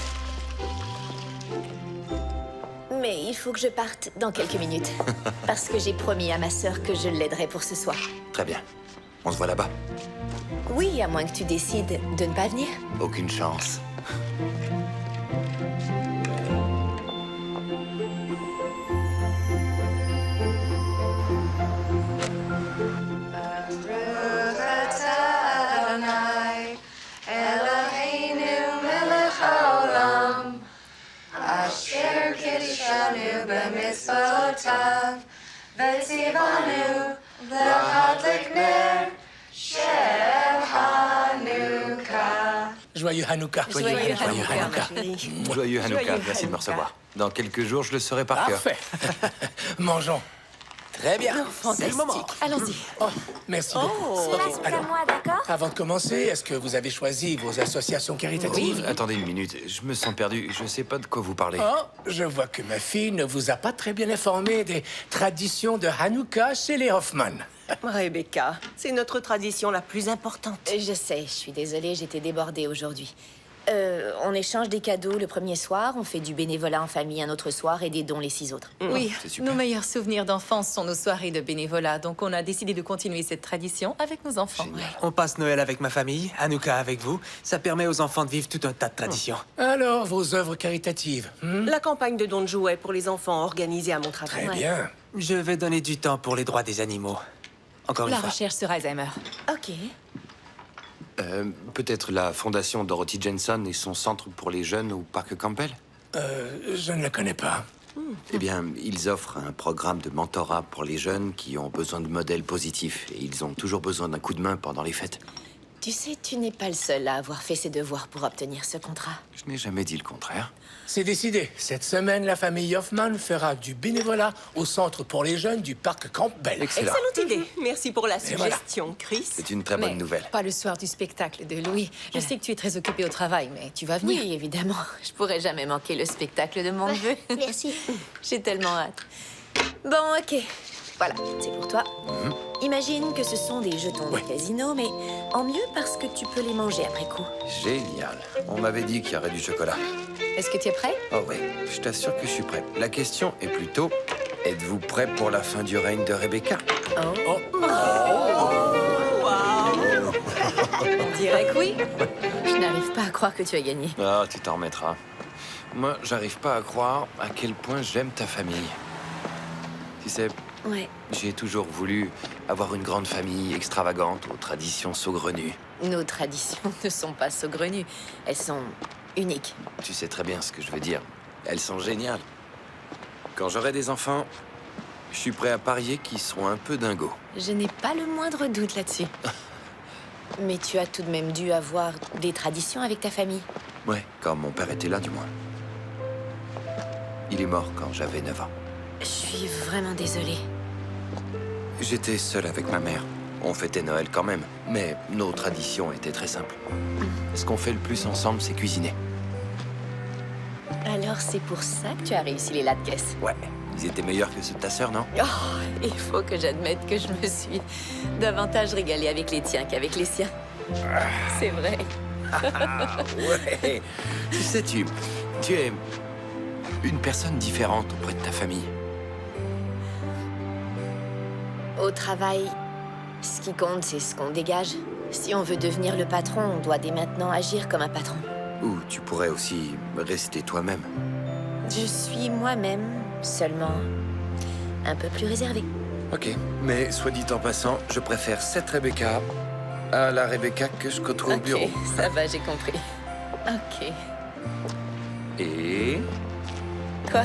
Speaker 1: Mais il faut que je parte dans quelques minutes. Parce que j'ai promis à ma sœur que je l'aiderai pour ce soir.
Speaker 3: Très bien. On se voit là-bas.
Speaker 1: Oui, à moins que tu décides de ne pas venir.
Speaker 3: Aucune chance.
Speaker 6: Joyeux Hanouka.
Speaker 1: Joyeux Hanouka.
Speaker 3: Joyeux Hanouka, merci de me recevoir. Dans quelques jours, je le saurai par cœur.
Speaker 6: Parfait. Mangeons.
Speaker 7: Très bien. C'est le moment.
Speaker 1: Allons-y.
Speaker 6: Oh, merci beaucoup. Ok, alors,
Speaker 9: moi, d'accord?
Speaker 6: avant de commencer, est-ce que vous avez choisi vos associations caritatives?
Speaker 3: Attendez une minute, je me sens perdu. Je sais pas de quoi vous parlez.
Speaker 6: Oh, je vois que ma fille ne vous a pas très bien informé des traditions de Hanouka chez les Hoffman.
Speaker 10: Rebecca, c'est notre tradition la plus importante.
Speaker 1: Je sais, je suis désolée, j'étais débordée aujourd'hui. On échange des cadeaux le premier soir, on fait du bénévolat en famille un autre soir et des dons les 6 autres.
Speaker 2: Oui,
Speaker 3: c'est super.
Speaker 2: nos meilleurs souvenirs d'enfance sont nos soirées de bénévolat, donc on a décidé de continuer cette tradition avec nos enfants.
Speaker 7: On passe Noël avec ma famille, Hanouka avec vous. Ça permet aux enfants de vivre tout un tas de traditions.
Speaker 6: Alors, vos œuvres caritatives
Speaker 10: La campagne de dons de jouets pour les enfants organisée à mon travail.
Speaker 6: Très bien.
Speaker 7: Je vais donner du temps pour les droits des animaux. Encore une
Speaker 2: La
Speaker 7: fois.
Speaker 2: recherche sur Alzheimer.
Speaker 1: Ok.
Speaker 3: Peut-être la fondation Dorothy Jensen et son centre pour les jeunes au parc Campbell?
Speaker 6: Je ne la connais pas.
Speaker 3: Eh bien, ils offrent un programme de mentorat pour les jeunes qui ont besoin de modèles positifs. Et ils ont toujours besoin d'un coup de main pendant les fêtes.
Speaker 1: Tu sais, tu n'es pas le seul à avoir fait ses devoirs pour obtenir ce contrat.
Speaker 3: Je n'ai jamais dit le contraire.
Speaker 6: C'est décidé. Cette semaine, la famille Hoffman fera du bénévolat au centre pour les jeunes du parc Campbell.
Speaker 3: Excellent.
Speaker 10: Excellente idée. Merci pour la
Speaker 6: Et voilà.
Speaker 10: suggestion, Chris.
Speaker 3: C'est une très bonne
Speaker 2: Mais
Speaker 3: nouvelle.
Speaker 2: pas le soir du spectacle de Louis. Je sais que tu es très occupé au travail, mais tu vas venir.
Speaker 1: Oui, évidemment. Je pourrais jamais manquer le spectacle de mon neveu.
Speaker 9: Merci.
Speaker 1: J'ai tellement hâte. Bon, ok. Voilà, c'est pour toi. Imagine que ce sont des jetons de casino, mais en mieux parce que tu peux les manger après coup.
Speaker 3: Génial. On m'avait dit qu'il y aurait du chocolat.
Speaker 2: Est-ce que tu es prêt?
Speaker 3: Oh oui, je t'assure que je suis prêt. La question est plutôt, êtes-vous prêt pour la fin du règne de Rebecca?
Speaker 2: On dirait que oui.
Speaker 1: Je n'arrive pas à croire que tu as gagné.
Speaker 3: Ah, tu t'en remettras. Moi, j'arrive pas à croire à quel point j'aime ta famille. Tu sais,
Speaker 1: Ouais.
Speaker 3: j'ai toujours voulu avoir une grande famille extravagante aux traditions saugrenues.
Speaker 1: Nos traditions ne sont pas saugrenues. Elles sont uniques.
Speaker 3: Tu sais très bien ce que je veux dire. Elles sont géniales. Quand j'aurai des enfants, je suis prêt à parier qu'ils seront un peu dingos.
Speaker 1: Je n'ai pas le moindre doute là-dessus. Mais tu as tout de même dû avoir des traditions avec ta famille.
Speaker 3: Ouais, quand mon père était là, du moins. Il est mort quand j'avais 9 ans.
Speaker 1: Je suis vraiment désolée.
Speaker 3: J'étais seul avec ma mère. On fêtait Noël quand même, mais nos traditions étaient très simples. Ce qu'on fait le plus ensemble, c'est cuisiner.
Speaker 1: Alors c'est pour ça que tu as réussi les latkes.
Speaker 3: Ouais. Ils étaient meilleurs que ceux de ta sœur, non?
Speaker 1: Oh, il faut que j'admette que je me suis davantage régalée avec les tiens qu'avec les siens. C'est vrai.
Speaker 3: Ouais. Tu sais, tu es une personne différente auprès de ta famille.
Speaker 1: Au travail, ce qui compte, c'est ce qu'on dégage. Si on veut devenir le patron, on doit dès maintenant agir comme un patron.
Speaker 3: Ou tu pourrais aussi rester toi-même.
Speaker 1: Je suis moi-même, seulement un peu plus réservée.
Speaker 3: Ok, mais soit dit en passant, je préfère cette Rebecca à la Rebecca que je côtoie au bureau.
Speaker 1: Ok, ça va, j'ai compris. Ok.
Speaker 3: Et
Speaker 1: Quoi?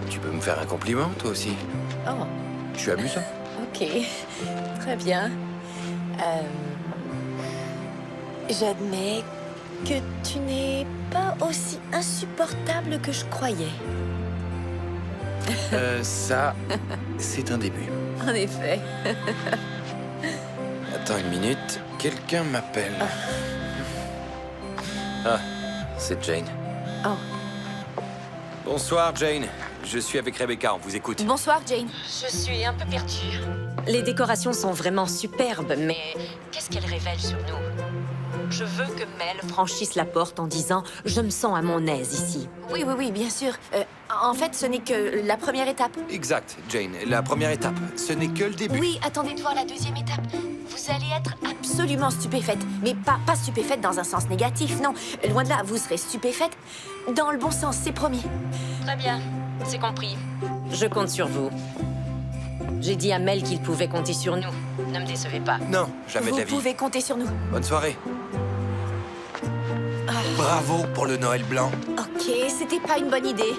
Speaker 3: tu peux me faire un compliment, toi aussi?
Speaker 1: Oh,
Speaker 3: Je suis amusant.
Speaker 1: ok. Très bien. J'admets que tu n'es pas aussi insupportable que je croyais.
Speaker 3: Ça, c'est un début.
Speaker 1: En effet.
Speaker 3: Attends une minute, quelqu'un m'appelle. Ah, c'est Jane.
Speaker 1: Oh.
Speaker 3: Bonsoir, Jane. Je suis avec Rebecca, on vous écoute.
Speaker 1: Bonsoir, Jane.
Speaker 5: Je suis un peu perdue. Les décorations sont vraiment superbes, mais qu'est-ce qu'elles révèlent sur nous? Je veux que Mel franchisse la porte en disant « Je me sens à mon aise ici
Speaker 1: Oui, oui, oui, bien sûr. En fait, ce n'est que la première étape.
Speaker 3: Exact, Jane. La première étape, ce n'est que le début.
Speaker 1: Oui, attendez de voir la deuxième étape. Vous allez être absolument stupéfaite. Mais pas stupéfaite dans un sens négatif, non. Loin de là, vous serez stupéfaite dans le bon sens, c'est promis. ».
Speaker 5: Très bien, c'est compris. Je compte sur vous. J'ai dit à Mel qu'il pouvait compter sur nous. Ne me décevez pas.
Speaker 3: Non, jamais de la
Speaker 1: Vous
Speaker 3: vie.
Speaker 1: pouvez compter sur nous.
Speaker 3: Bonne soirée. Bravo pour le Noël blanc.
Speaker 1: Ok, c'était pas une bonne idée.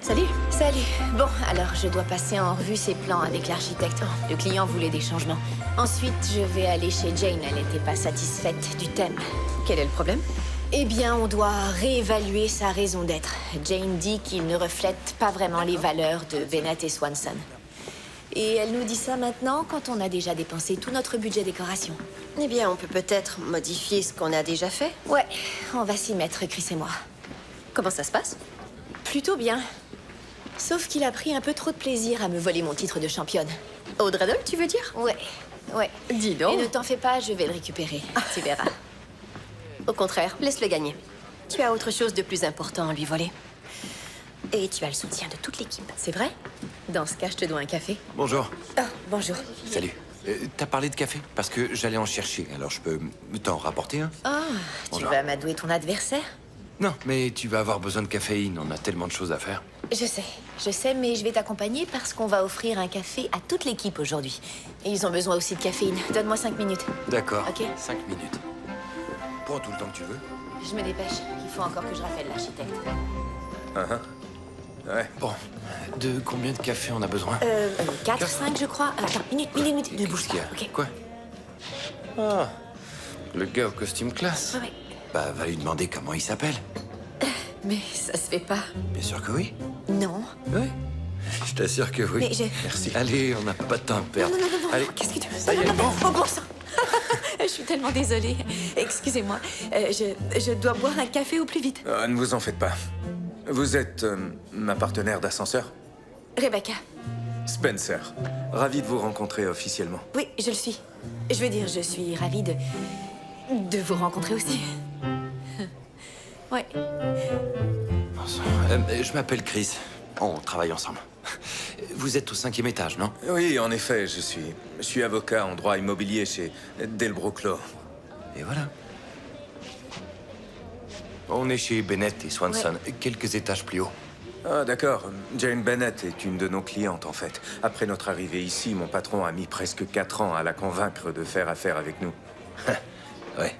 Speaker 1: Salut. Salut. Bon, alors je dois passer en revue ces plans avec l'architecte. Oh, le client voulait des changements. Ensuite, je vais aller chez Jane. Elle n'était pas satisfaite du thème.
Speaker 4: Quel est le problème?
Speaker 1: Eh bien, on doit réévaluer sa raison d'être. Jane dit qu'il ne reflète pas vraiment les valeurs de Bennett et Swanson. Et elle nous dit ça maintenant, quand on a déjà dépensé tout notre budget décoration.
Speaker 4: Eh bien, on peut peut-être modifier ce qu'on a déjà fait.
Speaker 1: Ouais, on va s'y mettre, Chris et moi.
Speaker 4: Comment ça se passe?
Speaker 1: Plutôt bien. Sauf qu'il a pris un peu trop de plaisir à me voler mon titre de championne.
Speaker 4: Au dreidel, tu veux dire?
Speaker 1: Ouais.
Speaker 4: Dis
Speaker 1: Et
Speaker 4: donc.
Speaker 1: ne t'en fais pas, je vais le récupérer. Tu verras.
Speaker 4: Au contraire, laisse-le gagner. Tu as autre chose de plus important à lui voler. Et tu as le soutien de toute l'équipe.
Speaker 1: C'est vrai? Dans ce cas, je te dois un café.
Speaker 3: Bonjour.
Speaker 1: Oh, bonjour.
Speaker 3: Salut. T'as parlé de café? Parce que j'allais en chercher, alors je peux t'en rapporter un?
Speaker 1: Oh, tu
Speaker 3: Bonjour.
Speaker 1: vas m'adouer ton adversaire?
Speaker 3: Non, mais tu vas avoir besoin de caféine, on a tellement de choses à faire.
Speaker 1: Je sais, mais je vais t'accompagner parce qu'on va offrir un café à toute l'équipe aujourd'hui. Et ils ont besoin aussi de caféine. Donne-moi 5 minutes.
Speaker 3: D'accord.
Speaker 1: Ok.
Speaker 3: 5 minutes. Prends tout le temps que tu veux.
Speaker 1: Je me dépêche. Il faut encore que je rappelle l'architecte.
Speaker 3: Ouais. Bon, de combien de café on a besoin?
Speaker 1: 4, 5, je crois. Attends, minute. Ne bouge
Speaker 3: Qu'est-ce
Speaker 1: pas.
Speaker 3: qu'il y a?
Speaker 1: Ok.
Speaker 3: Quoi? Ah, le gars au costume classe.
Speaker 1: Ouais.
Speaker 3: Bah, va lui demander comment il s'appelle.
Speaker 1: Mais ça se fait pas.
Speaker 3: Bien sûr que oui.
Speaker 1: Non.
Speaker 3: Oui. Je t'assure que oui.
Speaker 1: Mais je-
Speaker 3: Merci. Allez, on n'a pas de temps à perdre.
Speaker 1: Non.
Speaker 3: Allez.
Speaker 1: Qu'est-ce que tu veux?
Speaker 3: Ça y est,
Speaker 1: Non.
Speaker 3: bon.
Speaker 1: Oh, bon sang. Je suis tellement désolée. Excusez-moi. Je dois boire un café au plus vite.
Speaker 9: Ne vous en faites pas. Vous êtes ma partenaire d'ascenseur?
Speaker 1: Rebecca.
Speaker 9: Spencer. Ravi de vous rencontrer officiellement.
Speaker 1: Oui, je le suis. Je veux dire, je suis ravie de vous rencontrer aussi. Ouais.
Speaker 3: Bon sang. Je m'appelle Chris. On travaille ensemble. Vous êtes au 5e étage, non?
Speaker 9: Oui, en effet, je suis avocat en droit immobilier chez Delbrook Law.
Speaker 3: Et voilà. On est chez Bennett et Swanson, quelques étages plus haut.
Speaker 9: Ah, d'accord. Jane Bennett est une de nos clientes, en fait. Après notre arrivée ici, mon patron a mis presque 4 ans à la convaincre de faire affaire avec nous.
Speaker 3: Ouais.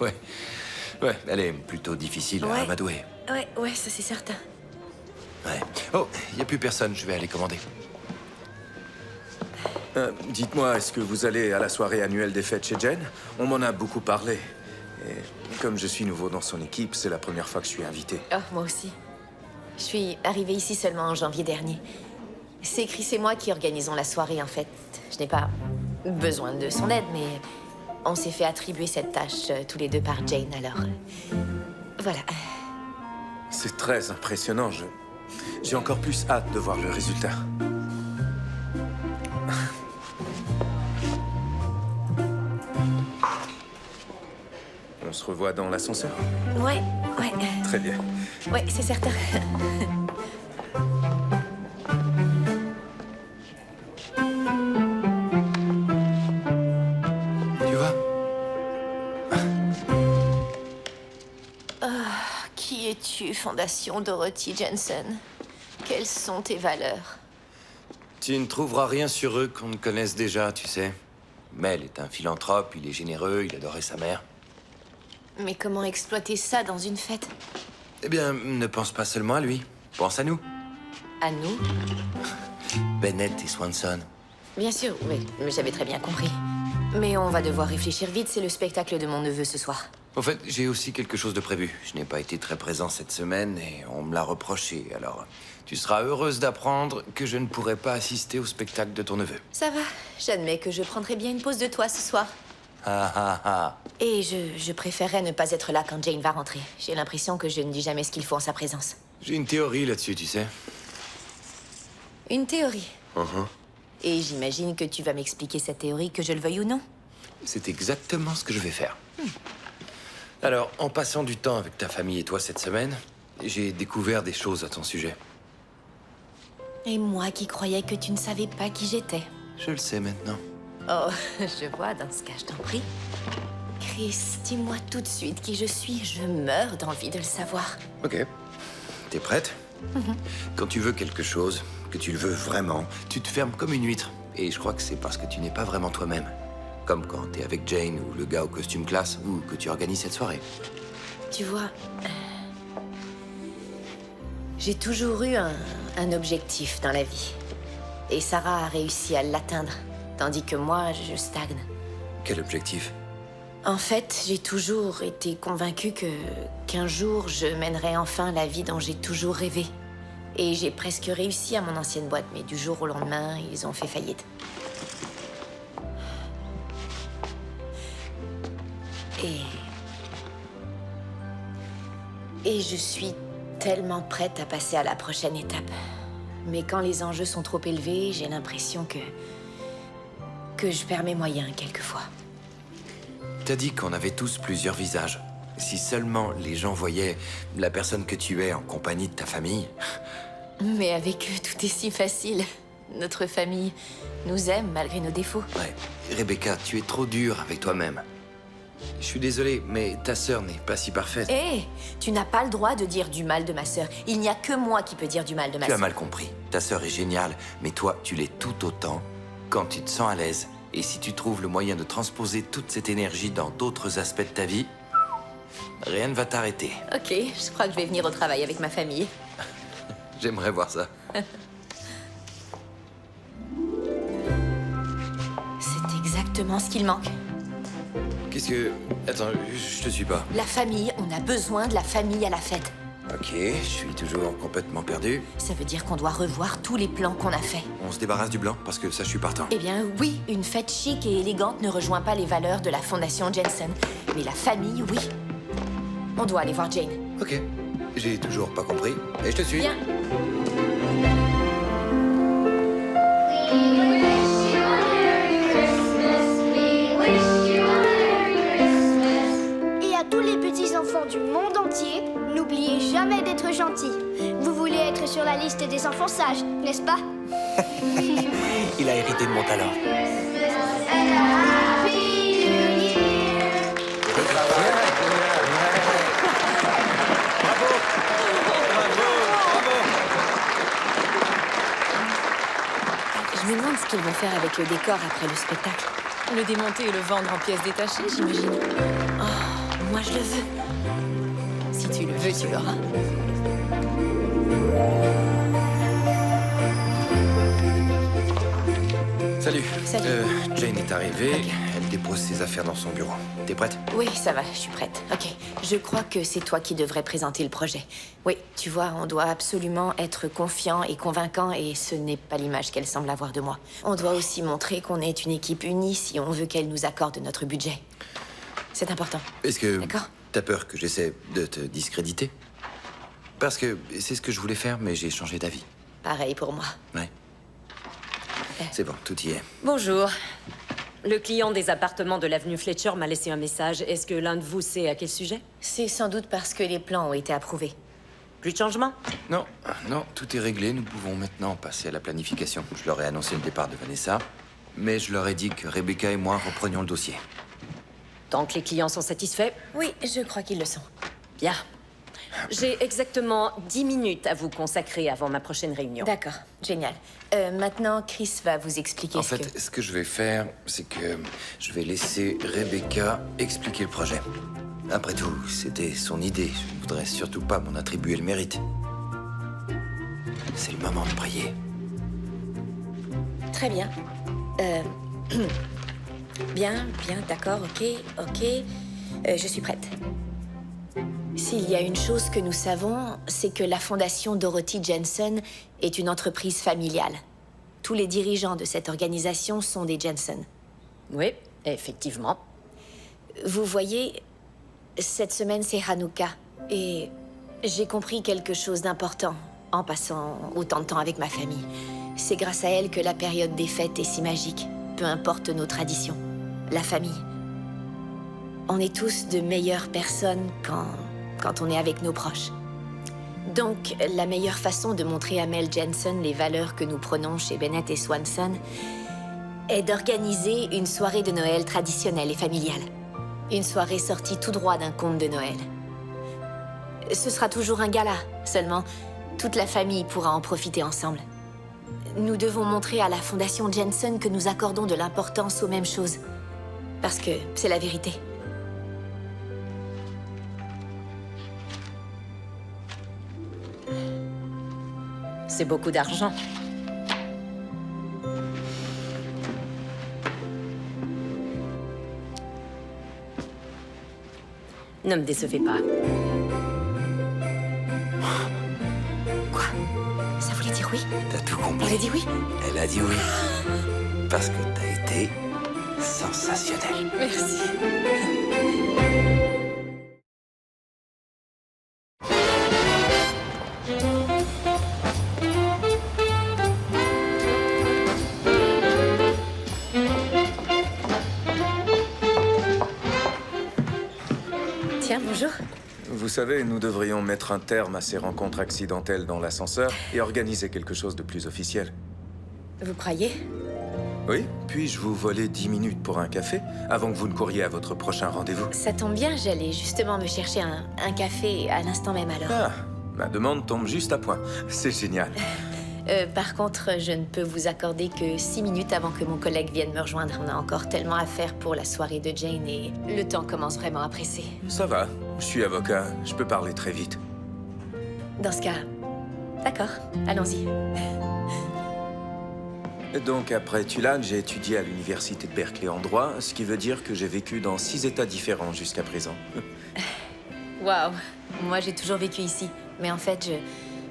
Speaker 3: Ouais, elle est plutôt difficile à amadouer.
Speaker 1: Ouais, ça c'est certain.
Speaker 3: Ouais. Oh, y a plus personne, je vais aller commander.
Speaker 9: Dites-moi, est-ce que vous allez à la soirée annuelle des fêtes chez Jen? On m'en a beaucoup parlé. Et comme je suis nouveau dans son équipe, c'est la première fois que je suis invité.
Speaker 1: Oh, moi aussi. Je suis arrivée ici seulement en janvier dernier. C'est Chris et moi qui organisons la soirée, en fait. Je n'ai pas besoin de son aide, mais on s'est fait attribuer cette tâche tous les deux par Jane, alors... voilà.
Speaker 9: C'est très impressionnant. J'ai encore plus hâte de voir le résultat. On se revoit dans l'ascenseur?
Speaker 1: Ouais.
Speaker 9: Très bien.
Speaker 1: Ouais, c'est certain.
Speaker 3: Tu vois?
Speaker 1: Qui es-tu, Fondation Dorothy Jensen? Quelles sont tes valeurs?
Speaker 3: Tu ne trouveras rien sur eux qu'on ne connaisse déjà, tu sais. Mel est un philanthrope, il est généreux, il adorait sa mère.
Speaker 1: Mais comment exploiter ça dans une fête?
Speaker 3: Eh bien, ne pense pas seulement à lui. Pense à nous.
Speaker 1: À nous?
Speaker 3: Bennett et Swanson.
Speaker 1: Bien sûr, oui, mais j'avais très bien compris. Mais on va devoir réfléchir vite, c'est le spectacle de mon neveu ce soir.
Speaker 3: Au fait, j'ai aussi quelque chose de prévu. Je n'ai pas été très présent cette semaine et on me l'a reproché. Alors, tu seras heureuse d'apprendre que je ne pourrai pas assister au spectacle de ton neveu.
Speaker 1: Ça va, j'admets que je prendrai bien une pause de toi ce soir.
Speaker 3: Ah ah ah.
Speaker 1: Et je préférerais ne pas être là quand Jane va rentrer. J'ai l'impression que je ne dis jamais ce qu'il faut en sa présence.
Speaker 3: J'ai une théorie là-dessus, tu sais.
Speaker 1: Une théorie. Et j'imagine que tu vas m'expliquer cette théorie, que je le veuille ou non.
Speaker 3: C'est exactement ce que je vais faire. Alors, en passant du temps avec ta famille et toi cette semaine, j'ai découvert des choses à ton sujet.
Speaker 1: Et moi qui croyais que tu ne savais pas qui j'étais.
Speaker 3: Je le sais maintenant.
Speaker 1: Oh, je vois, dans ce cas, je t'en prie. Chris, dis-moi tout de suite qui je suis. Je meurs d'envie de le savoir.
Speaker 3: Ok. T'es prête? Quand tu veux quelque chose, que tu le veux vraiment, tu te fermes comme une huître. Et je crois que c'est parce que tu n'es pas vraiment toi-même. Comme quand t'es avec Jane ou le gars au costume classe ou que tu organises cette soirée.
Speaker 1: Tu vois, j'ai toujours eu un objectif dans la vie. Et Sarah a réussi à l'atteindre, tandis que moi, je stagne.
Speaker 3: Quel objectif?
Speaker 1: En fait, j'ai toujours été convaincue qu'un jour, je mènerais enfin la vie dont j'ai toujours rêvé. Et j'ai presque réussi à mon ancienne boîte, mais du jour au lendemain, ils ont fait faillite. Et je suis tellement prête à passer à la prochaine étape. Mais quand les enjeux sont trop élevés, j'ai l'impression que je perds mes moyens quelquefois.
Speaker 3: T'as dit qu'on avait tous plusieurs visages. Si seulement les gens voyaient la personne que tu es en compagnie de ta famille.
Speaker 1: Mais avec eux, tout est si facile. Notre famille nous aime malgré nos défauts.
Speaker 3: Ouais, Rebecca, tu es trop dure avec toi-même. Je suis désolé, mais ta sœur n'est pas si parfaite.
Speaker 1: Hé, tu n'as pas le droit de dire du mal de ma sœur. Il n'y a que moi qui peux dire du mal de ma
Speaker 3: Tu as
Speaker 1: sœur.
Speaker 3: mal compris. Ta sœur est géniale, mais toi, tu l'es tout autant quand tu te sens à l'aise. Et si tu trouves le moyen de transposer toute cette énergie dans d'autres aspects de ta vie, rien ne va t'arrêter.
Speaker 1: Ok, je crois que je vais venir au travail avec ma famille.
Speaker 3: J'aimerais voir ça.
Speaker 1: C'est exactement ce qu'il manque.
Speaker 3: Qu'est-ce que... Attends, je te suis pas.
Speaker 1: La famille, on a besoin de la famille à la fête.
Speaker 3: Ok, je suis toujours complètement perdu.
Speaker 1: Ça veut dire qu'on doit revoir tous les plans qu'on a faits.
Speaker 3: On se débarrasse du blanc, parce que ça, je suis partant.
Speaker 1: Eh bien, oui, une fête chic et élégante ne rejoint pas les valeurs de la Fondation Jensen. Mais la famille, oui. On doit aller voir Jane.
Speaker 3: Ok. J'ai toujours pas compris, et je te suis.
Speaker 1: Viens.
Speaker 11: Et à tous les petits enfants du monde entier, n'oubliez jamais d'être gentils. Vous voulez être sur la liste des enfants sages, n'est-ce pas?
Speaker 7: Il a hérité de mon talent.
Speaker 1: Je me demande ce qu'ils vont faire avec le décor après le spectacle.
Speaker 2: Le démonter et le vendre en pièces détachées, j'imagine.
Speaker 1: Oh, moi je le veux. Si
Speaker 4: Si tu le veux, tu l'auras.
Speaker 3: Salut.
Speaker 1: Salut.
Speaker 3: Jane est arrivée.
Speaker 1: Ok.
Speaker 3: Elle dépose ses affaires dans son bureau. T'es prête?
Speaker 1: Oui, ça va, je suis prête. Ok, je crois que c'est toi qui devrais présenter le projet. Oui, tu vois, on doit absolument être confiant et convaincant, et ce n'est pas l'image qu'elle semble avoir de moi. On doit aussi montrer qu'on est une équipe unie si on veut qu'elle nous accorde notre budget. C'est important.
Speaker 3: Est-ce que
Speaker 1: D'accord.
Speaker 3: t'as peur que j'essaie de te discréditer? Parce que c'est ce que je voulais faire, mais j'ai changé d'avis.
Speaker 1: Pareil pour moi.
Speaker 3: Ouais. C'est bon, tout y est.
Speaker 5: Bonjour. Le client des appartements de l'avenue Fletcher m'a laissé un message. Est-ce que l'un de vous sait à quel sujet?
Speaker 1: C'est sans doute parce que les plans ont été approuvés.
Speaker 5: Plus de changement?
Speaker 3: Non, non, tout est réglé. Nous pouvons maintenant passer à la planification. Je leur ai annoncé le départ de Vanessa, mais je leur ai dit que Rebecca et moi reprenions le dossier.
Speaker 5: Tant que les clients sont satisfaits?
Speaker 1: Oui, je crois qu'ils le sont.
Speaker 5: Bien. J'ai exactement 10 minutes à vous consacrer avant ma prochaine réunion.
Speaker 1: D'accord, génial. Maintenant, Chris va vous expliquer
Speaker 3: En
Speaker 1: ce
Speaker 3: fait,
Speaker 1: que...
Speaker 3: ce que je vais faire, c'est que je vais laisser Rebecca expliquer le projet. Après tout, c'était son idée. Je ne voudrais surtout pas m'en attribuer le mérite. C'est le moment de prier.
Speaker 1: Très bien. Bien, d'accord, ok. Je suis prête. S'il y a une chose que nous savons, c'est que la fondation Dorothy Jensen est une entreprise familiale. Tous les dirigeants de cette organisation sont des Jensen.
Speaker 5: Oui, effectivement.
Speaker 1: Vous voyez, cette semaine c'est Hanouka, et j'ai compris quelque chose d'important en passant autant de temps avec ma famille. C'est grâce à elle que la période des fêtes est si magique, peu importe nos traditions. La famille. On est tous de meilleures personnes quand on est avec nos proches. Donc, la meilleure façon de montrer à Mel Jensen les valeurs que nous prenons chez Bennett et Swanson est d'organiser une soirée de Noël traditionnelle et familiale. Une soirée sortie tout droit d'un conte de Noël. Ce sera toujours un gala, seulement toute la famille pourra en profiter ensemble. Nous devons montrer à la Fondation Jensen que nous accordons de l'importance aux mêmes choses. Parce que c'est la vérité.
Speaker 5: C'est beaucoup d'argent. Ne me décevez pas.
Speaker 1: Quoi? Ça voulait dire oui?
Speaker 3: T'as tout compris.
Speaker 1: Elle a dit oui?
Speaker 3: Elle a dit oui. Parce que t'as été sensationnelle.
Speaker 1: Merci. Tiens, bonjour.
Speaker 9: Vous savez, nous devrions mettre un terme à ces rencontres accidentelles dans l'ascenseur et organiser quelque chose de plus officiel.
Speaker 1: Vous croyez?
Speaker 9: Oui, puis-je vous voler 10 minutes pour un café avant que vous ne couriez à votre prochain rendez-vous?
Speaker 1: Ça tombe bien, j'allais justement me chercher un café à l'instant même alors.
Speaker 9: Ah, ma demande tombe juste à point. C'est génial.
Speaker 1: Par contre, je ne peux vous accorder que 6 minutes avant que mon collègue vienne me rejoindre. On a encore tellement à faire pour la soirée de Jane et le temps commence vraiment à presser.
Speaker 9: Ça va, je suis avocat, je peux parler très vite.
Speaker 1: Dans ce cas, d'accord, allons-y.
Speaker 9: Donc, après Tulane, j'ai étudié à l'université de Berkeley en droit, ce qui veut dire que j'ai vécu dans 6 États différents jusqu'à présent.
Speaker 1: Waouh, moi j'ai toujours vécu ici. Mais en fait,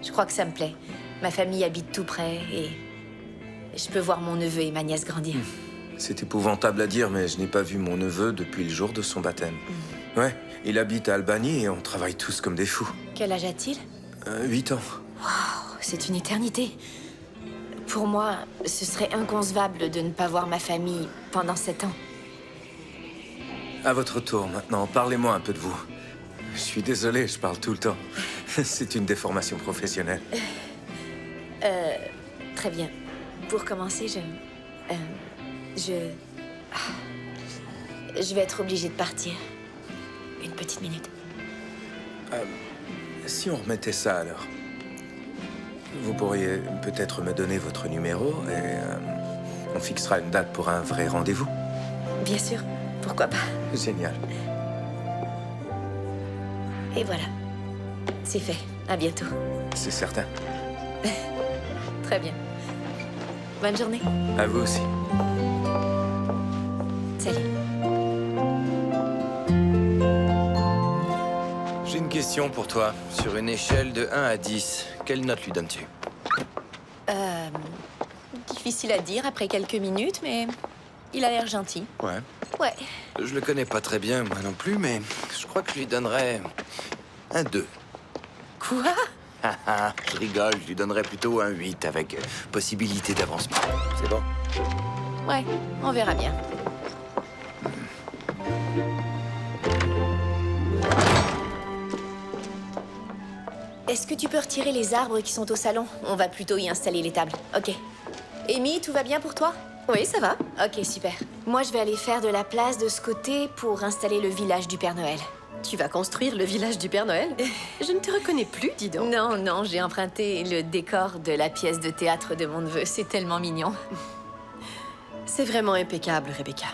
Speaker 1: je crois que ça me plaît. Ma famille habite tout près et je peux voir mon neveu et ma nièce grandir.
Speaker 9: C'est épouvantable à dire, mais je n'ai pas vu mon neveu depuis le jour de son baptême. Ouais, il habite à Albany et on travaille tous comme des fous.
Speaker 1: Quel âge a-t-il?
Speaker 9: 8 ans.
Speaker 1: Waouh, c'est une éternité. Pour moi, ce serait inconcevable de ne pas voir ma famille pendant 7 ans.
Speaker 9: À votre tour maintenant, parlez-moi un peu de vous. Je suis désolé, je parle tout le temps. C'est une déformation professionnelle.
Speaker 1: Très bien. Pour commencer, je vais être obligée de partir. Une petite minute.
Speaker 9: Si on remettait ça alors, vous pourriez peut-être me donner votre numéro et on fixera une date pour un vrai rendez-vous.
Speaker 1: Bien sûr, pourquoi pas.
Speaker 9: Génial.
Speaker 1: Et voilà. C'est fait. À bientôt.
Speaker 9: C'est certain.
Speaker 1: Très bien. Bonne journée.
Speaker 9: À vous aussi.
Speaker 1: Salut.
Speaker 3: J'ai une question pour toi. Sur une échelle de 1 à 10, quelle note lui donnes-tu?
Speaker 1: Difficile à dire après quelques minutes, mais il a l'air gentil.
Speaker 3: Ouais.
Speaker 1: Ouais.
Speaker 3: Je le connais pas très bien, moi non plus, mais je crois que je lui donnerais un 2.
Speaker 1: Quoi?
Speaker 3: Je rigole, je lui donnerais plutôt un 8 avec possibilité d'avancement. C'est bon?
Speaker 1: Ouais, on verra bien. Est-ce que tu peux retirer les arbres qui sont au salon? On va plutôt y installer les tables. Ok. Amy, tout va bien pour toi?
Speaker 4: Oui, ça va.
Speaker 1: Ok, super. Moi, je vais aller faire de la place de ce côté pour installer le village du Père Noël.
Speaker 4: Tu vas construire le village du Père Noël? Je ne te reconnais plus, dis donc.
Speaker 1: Non, j'ai emprunté le décor de la pièce de théâtre de mon neveu. C'est tellement mignon.
Speaker 4: C'est vraiment impeccable, Rebecca.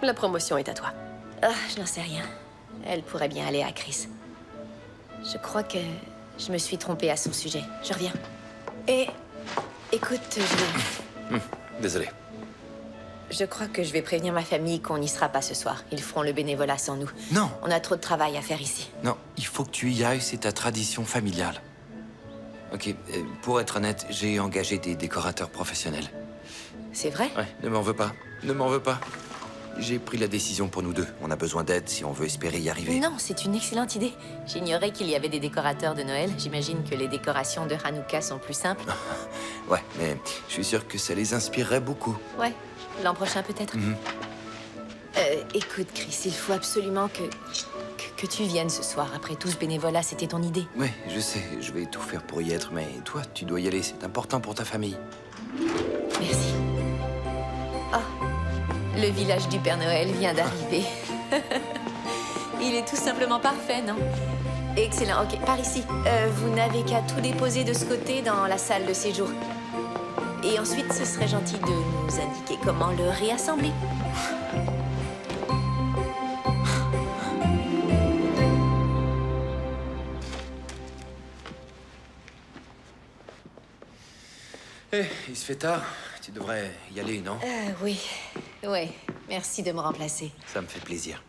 Speaker 4: La promotion est à toi.
Speaker 1: Ah, je n'en sais rien. Elle pourrait bien aller à Chris. Je crois que je me suis trompée à son sujet. Je reviens. Et écoute,
Speaker 3: Désolé.
Speaker 1: je crois que je vais prévenir ma famille qu'on n'y sera pas ce soir. Ils feront le bénévolat sans nous.
Speaker 3: Non,
Speaker 1: On a trop de travail à faire ici.
Speaker 3: non, il faut que tu y ailles, c'est ta tradition familiale. Ok, pour être honnête, j'ai engagé des décorateurs professionnels.
Speaker 1: C'est vrai?
Speaker 3: Ouais, ne m'en veux pas. Ne m'en veux pas. J'ai pris la décision pour nous deux. On a besoin d'aide si on veut espérer y arriver.
Speaker 1: Non, c'est une excellente idée. J'ignorais qu'il y avait des décorateurs de Noël. J'imagine que les décorations de Hanouka sont plus simples.
Speaker 3: Ouais, mais je suis sûr que ça les inspirerait beaucoup.
Speaker 1: Ouais, l'an prochain peut-être.
Speaker 3: Mhm.
Speaker 1: Écoute, Chris, il faut absolument que tu viennes ce soir. Après tout, ce bénévolat, c'était ton idée.
Speaker 3: Ouais, je sais, je vais tout faire pour y être, mais toi, tu dois y aller. C'est important pour ta famille.
Speaker 1: Merci. Ah, le village du Père Noël vient d'arriver. Il est tout simplement parfait, non? Excellent, ok, par ici. Vous n'avez qu'à tout déposer de ce côté dans la salle de séjour. Et ensuite, ce serait gentil de nous indiquer comment le réassembler.
Speaker 3: Il se fait tard. Tu devrais y aller, non?
Speaker 1: Oui. Ouais, merci de me remplacer.
Speaker 3: Ça me fait plaisir.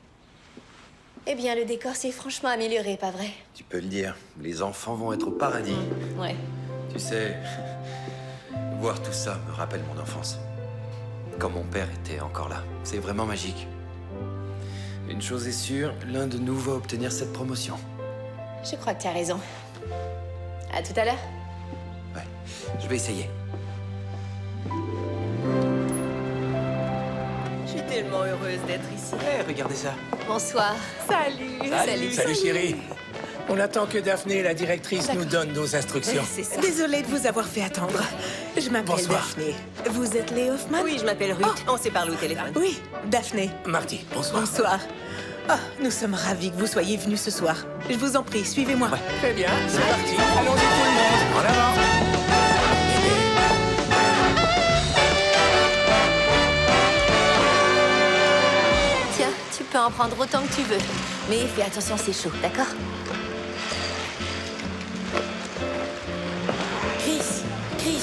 Speaker 1: Eh bien, le décor s'est franchement amélioré, pas vrai?
Speaker 3: Tu peux le dire. Les enfants vont être au paradis.
Speaker 1: Ouais.
Speaker 3: Tu sais, voir tout ça me rappelle mon enfance. Quand mon père était encore là. C'est vraiment magique. Une chose est sûre, l'un de nous va obtenir cette promotion.
Speaker 1: Je crois que tu as raison. À tout à l'heure.
Speaker 3: Ouais, je vais essayer.
Speaker 10: Je suis tellement heureuse d'être ici.
Speaker 7: Hey, regardez ça.
Speaker 1: Bonsoir.
Speaker 10: Salut.
Speaker 6: Salut chérie. On attend que Daphné, la directrice, nous donne nos instructions.
Speaker 10: C'est ça.
Speaker 2: Désolée de vous avoir fait attendre. Je m'appelle
Speaker 6: Bonsoir.
Speaker 2: Daphné. Vous êtes les Hoffman?
Speaker 10: Oui, je m'appelle Ruth. On s'est parlé au téléphone.
Speaker 2: Oui, Daphné.
Speaker 6: Marty, bonsoir.
Speaker 2: Bonsoir. Ah, nous sommes ravis que vous soyez venus ce soir. Je vous en prie, suivez-moi.
Speaker 6: Très bien, c'est parti. Allons-y tout le monde. En avant.
Speaker 1: Tiens, tu peux en prendre autant que tu veux. Mais fais attention, c'est chaud, d'accord?
Speaker 5: Chris.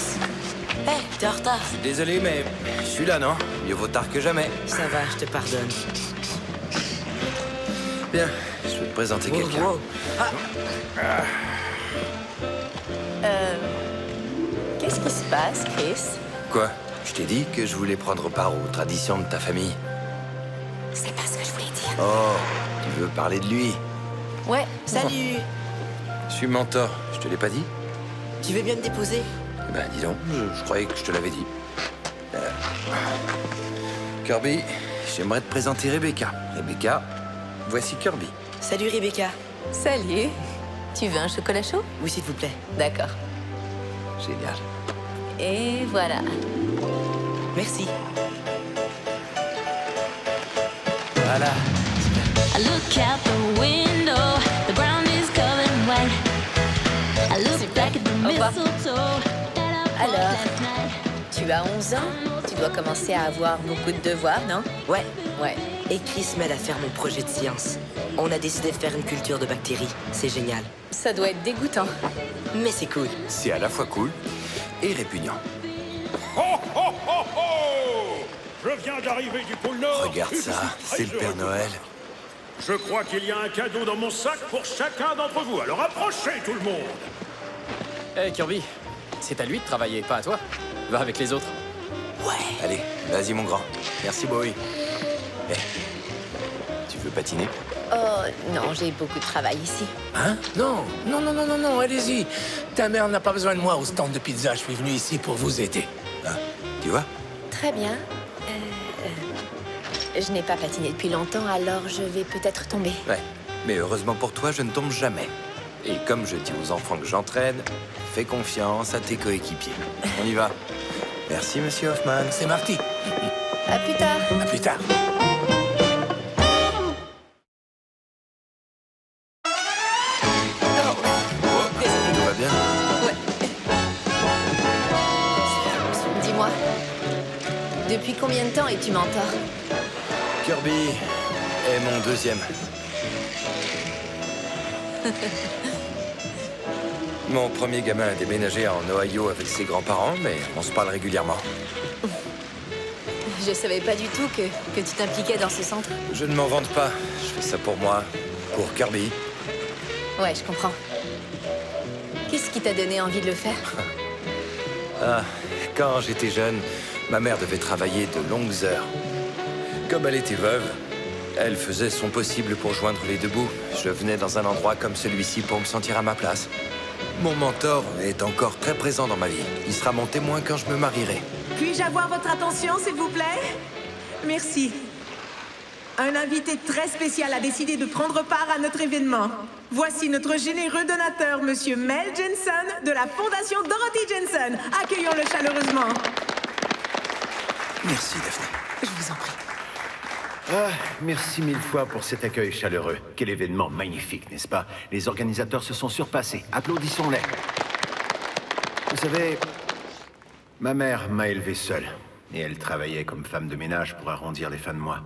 Speaker 5: Hé, t'es en retard.
Speaker 3: Je suis désolé, mais je suis là, non? Mieux vaut tard que jamais.
Speaker 5: Ça va, je te pardonne.
Speaker 3: Bien, je vais te présenter quelqu'un.
Speaker 5: Wow.
Speaker 1: Qu'est-ce qui se passe, Chris?
Speaker 3: Quoi? Je t'ai dit que je voulais prendre part aux traditions de ta famille.
Speaker 1: C'est pas ce que je voulais dire.
Speaker 3: Oh, tu veux parler de lui?
Speaker 1: Ouais,
Speaker 5: Salut.
Speaker 3: Je suis mentor, je te l'ai pas dit?
Speaker 5: Tu veux bien me déposer?
Speaker 3: Eh ben, dis donc, je croyais que je te l'avais dit. Kirby, j'aimerais te présenter Rebecca. Rebecca, voici Kirby.
Speaker 5: Salut, Rebecca.
Speaker 1: Salut. Tu veux un chocolat chaud?
Speaker 5: Oui, s'il vous plaît.
Speaker 1: D'accord.
Speaker 3: Génial.
Speaker 1: Et voilà.
Speaker 5: Merci.
Speaker 3: Voilà.
Speaker 12: I look out the window, the ground is covered in white. I look back at the
Speaker 1: Au revoir.
Speaker 12: mistletoe that I bought
Speaker 1: Alors,
Speaker 12: last night.
Speaker 1: tu Tu as 11 ans. Tu dois commencer à avoir beaucoup de devoirs, non?
Speaker 13: Ouais.
Speaker 1: Ouais.
Speaker 13: Et Chris m'aide à faire mon projet de science. On a décidé de faire une culture de bactéries. C'est génial.
Speaker 1: Ça doit être dégoûtant.
Speaker 13: Mais c'est cool.
Speaker 3: C'est à la fois cool et répugnant.
Speaker 14: Ho, ho, ho, ho! Je viens d'arriver du pôle Nord.
Speaker 3: Regarde ça, c'est le Père Noël.
Speaker 14: Je crois qu'il y a un cadeau dans mon sac pour chacun d'entre vous. Alors approchez tout le monde.
Speaker 8: Hé Kirby, c'est à lui de travailler, pas à toi. Va avec les autres.
Speaker 3: Ouais. Allez, vas-y mon grand. Merci Bowie. Eh, tu veux patiner?
Speaker 1: Oh, non, j'ai beaucoup de travail ici.
Speaker 6: Hein? Non, non, non, non, non, non, allez-y. Ta mère n'a pas besoin de moi au stand de pizza. Je suis venu ici pour vous aider.
Speaker 3: Ah, tu vois?
Speaker 1: Très bien. Je n'ai pas patiné depuis longtemps, alors je vais peut-être tomber.
Speaker 3: Ouais. Mais heureusement pour toi, je ne tombe jamais. Et comme je dis aux enfants que j'entraîne, fais confiance à tes coéquipiers. On y va. Merci, monsieur Hoffman.
Speaker 6: C'est parti.
Speaker 1: À plus tard.
Speaker 6: À plus tard.
Speaker 3: Tout va bien?
Speaker 1: Dis-moi, depuis combien de temps es-tu mentor?
Speaker 3: Kirby est mon deuxième. Mon premier gamin a déménagé en Ohio avec ses grands-parents, mais on se parle régulièrement.
Speaker 1: Je savais pas du tout que tu t'impliquais dans ce centre.
Speaker 3: Je ne m'en vante pas. Je fais ça pour moi, pour Kirby.
Speaker 1: Ouais, je comprends. Qu'est-ce qui t'a donné envie de le faire?
Speaker 3: Ah, quand j'étais jeune, ma mère devait travailler de longues heures. Comme elle était veuve, elle faisait son possible pour joindre les deux bouts. Je venais dans un endroit comme celui-ci pour me sentir à ma place. Mon mentor est encore très présent dans ma vie. Il sera mon témoin quand je me marierai.
Speaker 15: Puis-je avoir votre attention, s'il vous plaît? Merci. Un invité très spécial a décidé de prendre part à notre événement. Voici notre généreux donateur, Monsieur Mel Jensen, de la Fondation Dorothy Jensen. Accueillons-le chaleureusement.
Speaker 16: Merci, Daphné.
Speaker 15: Je vous en prie.
Speaker 16: Ah, merci mille fois pour cet accueil chaleureux. Quel événement magnifique, n'est-ce pas? Les organisateurs se sont surpassés. Applaudissons-les. Vous savez, ma mère m'a élevé seule. Et elle travaillait comme femme de ménage pour arrondir les fins de mois.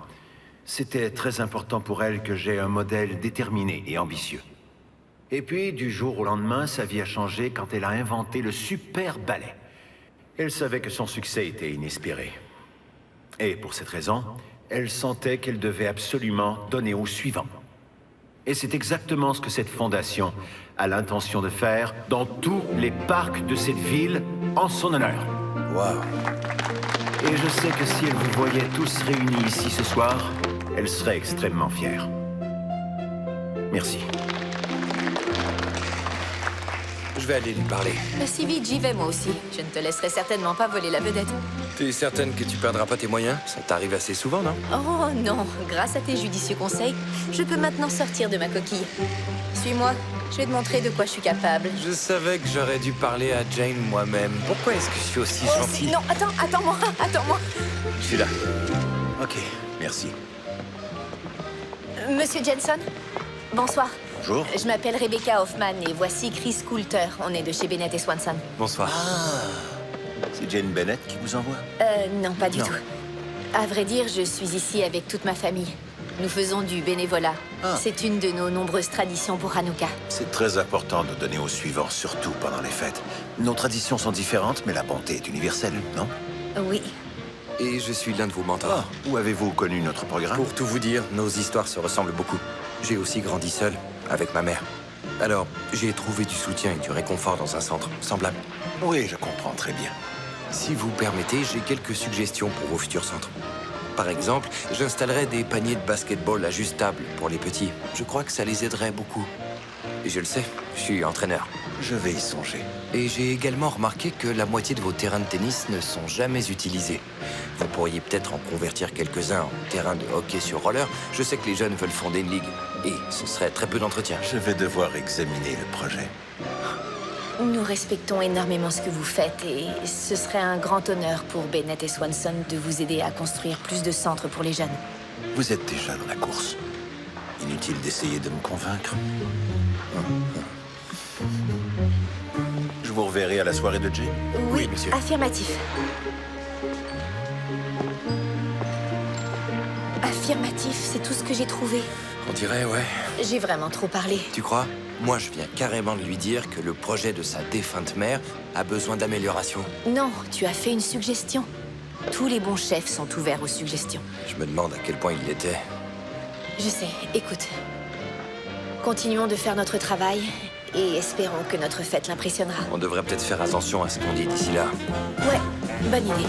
Speaker 16: C'était très important pour elle que j'aie un modèle déterminé et ambitieux. Et puis, du jour au lendemain, sa vie a changé quand elle a inventé le super ballet. Elle savait que son succès était inespéré. Et pour cette raison, elle sentait qu'elle devait absolument donner au suivant. Et c'est exactement ce que cette fondation a l'intention de faire dans tous les parcs de cette ville en son honneur.
Speaker 3: Waouh!
Speaker 16: Et je sais que si elle vous voyait tous réunis ici ce soir, elle serait extrêmement fière. Merci.
Speaker 3: Je vais aller lui parler.
Speaker 1: Si vite, j'y vais moi aussi. Je ne te laisserai certainement pas voler la vedette.
Speaker 3: T'es certaine que tu perdras pas tes moyens? Ça t'arrive assez souvent, non?
Speaker 1: Oh non, grâce à tes judicieux conseils, je peux maintenant sortir de ma coquille. Suis-moi, je vais te montrer de quoi je suis capable.
Speaker 3: Je savais que j'aurais dû parler à Jane moi-même. Pourquoi est-ce que je suis aussi gentil?
Speaker 1: Non, attends-moi.
Speaker 3: Je suis là.
Speaker 16: Ok, merci.
Speaker 1: Monsieur Jensen, bonsoir.
Speaker 16: Bonjour.
Speaker 1: Je m'appelle Rebecca Hoffman et voici Chris Coulter. On est de chez Bennett et Swanson.
Speaker 3: Bonsoir.
Speaker 16: C'est Jane Bennett qui vous envoie?
Speaker 1: Non, pas du tout. À vrai dire, je suis ici avec toute ma famille. Nous faisons du bénévolat. C'est une de nos nombreuses traditions pour Hanouka.
Speaker 16: C'est très important de donner aux suivants, surtout pendant les fêtes. Nos traditions sont différentes, mais la bonté est universelle, non?
Speaker 1: Oui.
Speaker 3: Et je suis l'un de vos mentors.
Speaker 16: Où avez-vous connu notre programme?
Speaker 3: Pour tout vous dire, nos histoires se ressemblent beaucoup. J'ai aussi grandi seul, avec ma mère. Alors, j'ai trouvé du soutien et du réconfort dans un centre semblable.
Speaker 16: Oui, je comprends très bien.
Speaker 3: Si vous permettez, j'ai quelques suggestions pour vos futurs centres. Par exemple, j'installerai des paniers de basketball ajustables pour les petits. Je crois que ça les aiderait beaucoup. Et je le sais, je suis entraîneur.
Speaker 16: Je vais y songer.
Speaker 3: Et j'ai également remarqué que la moitié de vos terrains de tennis ne sont jamais utilisés. Vous pourriez peut-être en convertir quelques-uns en terrain de hockey sur roller. Je sais que les jeunes veulent fonder une ligue. Et ce serait très peu d'entretien.
Speaker 16: Je vais devoir examiner le projet.
Speaker 1: Nous respectons énormément ce que vous faites et ce serait un grand honneur pour Bennett et Swanson de vous aider à construire plus de centres pour les jeunes.
Speaker 16: Vous êtes déjà dans la course. Inutile d'essayer de me convaincre. Je vous reverrai à la soirée de Jane?
Speaker 1: Oui, monsieur. Affirmatif. Affirmatif, c'est tout ce que j'ai trouvé.
Speaker 3: On dirait, ouais.
Speaker 1: J'ai vraiment trop parlé.
Speaker 3: Tu crois? Moi, je viens carrément de lui dire que le projet de sa défunte mère a besoin d'amélioration.
Speaker 1: Non, tu as fait une suggestion. Tous les bons chefs sont ouverts aux suggestions.
Speaker 3: Je me demande à quel point il l'était.
Speaker 1: Je sais, écoute. Continuons de faire notre travail et espérons que notre fête l'impressionnera.
Speaker 3: On devrait peut-être faire attention à ce qu'on dit d'ici là.
Speaker 1: Ouais, bonne idée.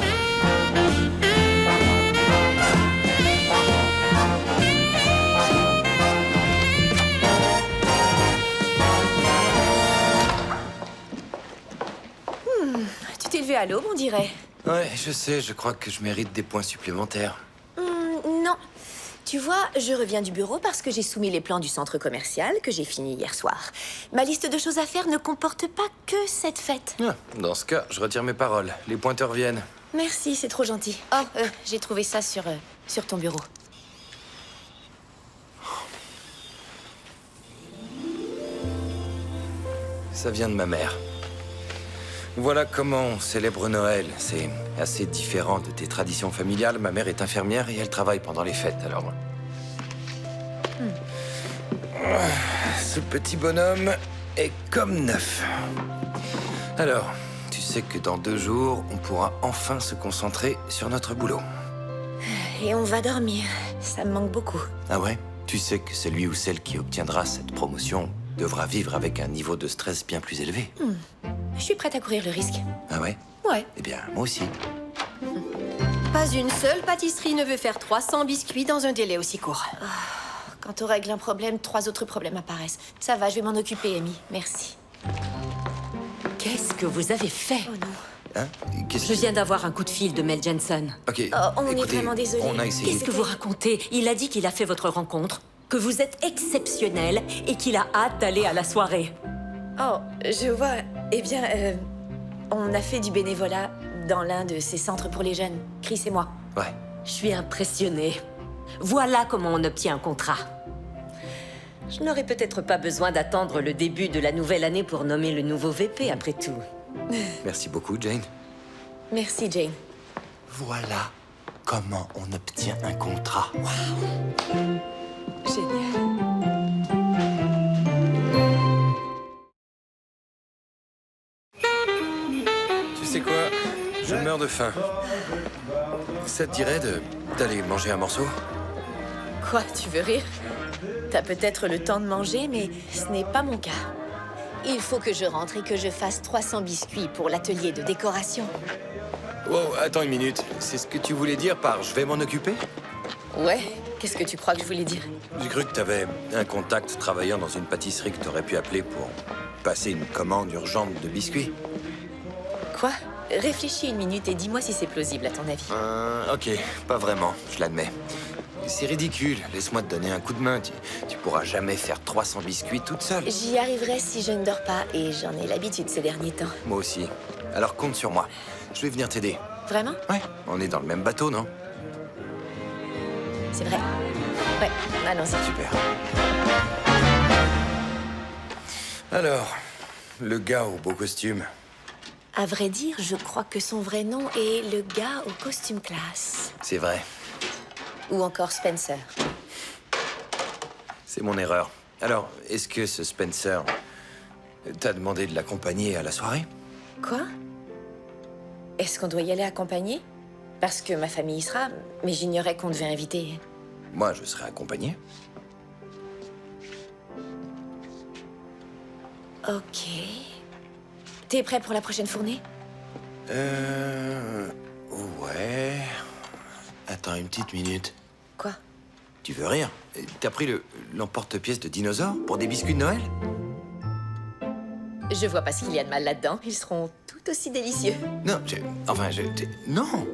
Speaker 1: Tu t'es levé à l'aube, on dirait.
Speaker 3: Ouais, je sais, je crois que je mérite des points supplémentaires.
Speaker 1: Non. Tu vois, je reviens du bureau parce que j'ai soumis les plans du centre commercial que j'ai fini hier soir. Ma liste de choses à faire ne comporte pas que cette fête.
Speaker 3: Ah, dans ce cas, je retire mes paroles. Les pointeurs viennent.
Speaker 1: Merci, c'est trop gentil. Oh, j'ai trouvé ça sur ton bureau.
Speaker 3: Ça vient de ma mère. Voilà comment on célèbre Noël. C'est assez différent de tes traditions familiales. Ma mère est infirmière et elle travaille pendant les fêtes, alors... Ce petit bonhomme est comme neuf. Alors, tu sais que dans 2 jours, on pourra enfin se concentrer sur notre boulot.
Speaker 1: Et on va dormir. Ça me manque beaucoup.
Speaker 3: Ah ouais? Tu sais que celui ou celle qui obtiendra cette promotion devra vivre avec un niveau de stress bien plus élevé.
Speaker 1: Je suis prête à courir le risque.
Speaker 3: Ah ouais?
Speaker 1: Ouais.
Speaker 3: Eh bien, moi aussi.
Speaker 4: Pas une seule pâtisserie ne veut faire 300 biscuits dans un délai aussi court.
Speaker 1: Quand on règle un problème, 3 autres problèmes apparaissent. Ça va, je vais m'en occuper, Amy. Merci.
Speaker 5: Qu'est-ce que vous avez fait?
Speaker 1: Oh non.
Speaker 3: Hein?
Speaker 5: Je viens d'avoir un coup de fil de Mel Jensen.
Speaker 3: Ok.
Speaker 1: On est
Speaker 3: écoutez,
Speaker 1: vraiment désolé.
Speaker 3: On a essayé.
Speaker 5: Qu'est-ce que vous racontez? Il a dit qu'il a fait votre rencontre, que vous êtes exceptionnel et qu'il a hâte d'aller à la soirée.
Speaker 1: Oh, je vois. Eh bien, on a fait du bénévolat dans l'un de ces centres pour les jeunes, Chris et moi.
Speaker 3: Ouais.
Speaker 5: Je suis impressionnée. Voilà comment on obtient un contrat. Je n'aurais peut-être pas besoin d'attendre le début de la nouvelle année pour nommer le nouveau VP, après tout.
Speaker 3: Merci beaucoup, Jane.
Speaker 1: Merci, Jane.
Speaker 3: Voilà comment on obtient un contrat.
Speaker 1: Génial.
Speaker 3: Tu sais quoi? Je meurs de faim. Ça te dirait d'aller manger un morceau?
Speaker 1: Quoi, tu veux rire? T'as peut-être le temps de manger, mais ce n'est pas mon cas. Il faut que je rentre et que je fasse 300 biscuits pour l'atelier de décoration.
Speaker 3: Wow, attends une minute. C'est ce que tu voulais dire par « je vais m'en occuper » ?
Speaker 1: Ouais, qu'est-ce que tu crois que je voulais dire?
Speaker 3: J'ai cru que t'avais un contact travaillant dans une pâtisserie que t'aurais pu appeler pour passer une commande urgente de biscuits.
Speaker 1: Quoi? Réfléchis une minute et dis-moi si c'est plausible à ton avis.
Speaker 3: Ok, pas vraiment, je l'admets. C'est ridicule, laisse-moi te donner un coup de main. Tu pourras jamais faire 300 biscuits toute seule.
Speaker 1: J'y arriverai si je ne dors pas et j'en ai l'habitude ces derniers temps.
Speaker 3: Moi aussi. Alors compte sur moi. Je vais venir t'aider.
Speaker 1: Vraiment?
Speaker 3: Ouais, on est dans le même bateau, non?
Speaker 1: C'est vrai. Ouais, allons-y.
Speaker 3: Super. Alors, le gars au beau costume.
Speaker 1: À vrai dire, je crois que son vrai nom est le gars au costume classe.
Speaker 3: C'est vrai.
Speaker 1: Ou encore Spencer.
Speaker 3: C'est mon erreur. Alors, est-ce que ce Spencer t'a demandé de l'accompagner à la soirée?
Speaker 1: Quoi? Est-ce qu'on doit y aller accompagner? Parce que ma famille y sera, mais j'ignorais qu'on devait inviter.
Speaker 3: Moi, je serai accompagné.
Speaker 1: Ok. T'es prêt pour la prochaine fournée?
Speaker 3: Ouais... Attends une petite minute.
Speaker 1: Quoi?
Speaker 3: Tu veux rire? T'as pris l'emporte-pièce de dinosaure pour des biscuits de Noël?
Speaker 1: Je vois pas ce qu'il y a de mal là-dedans. Ils seront tout aussi délicieux.
Speaker 3: Non, non!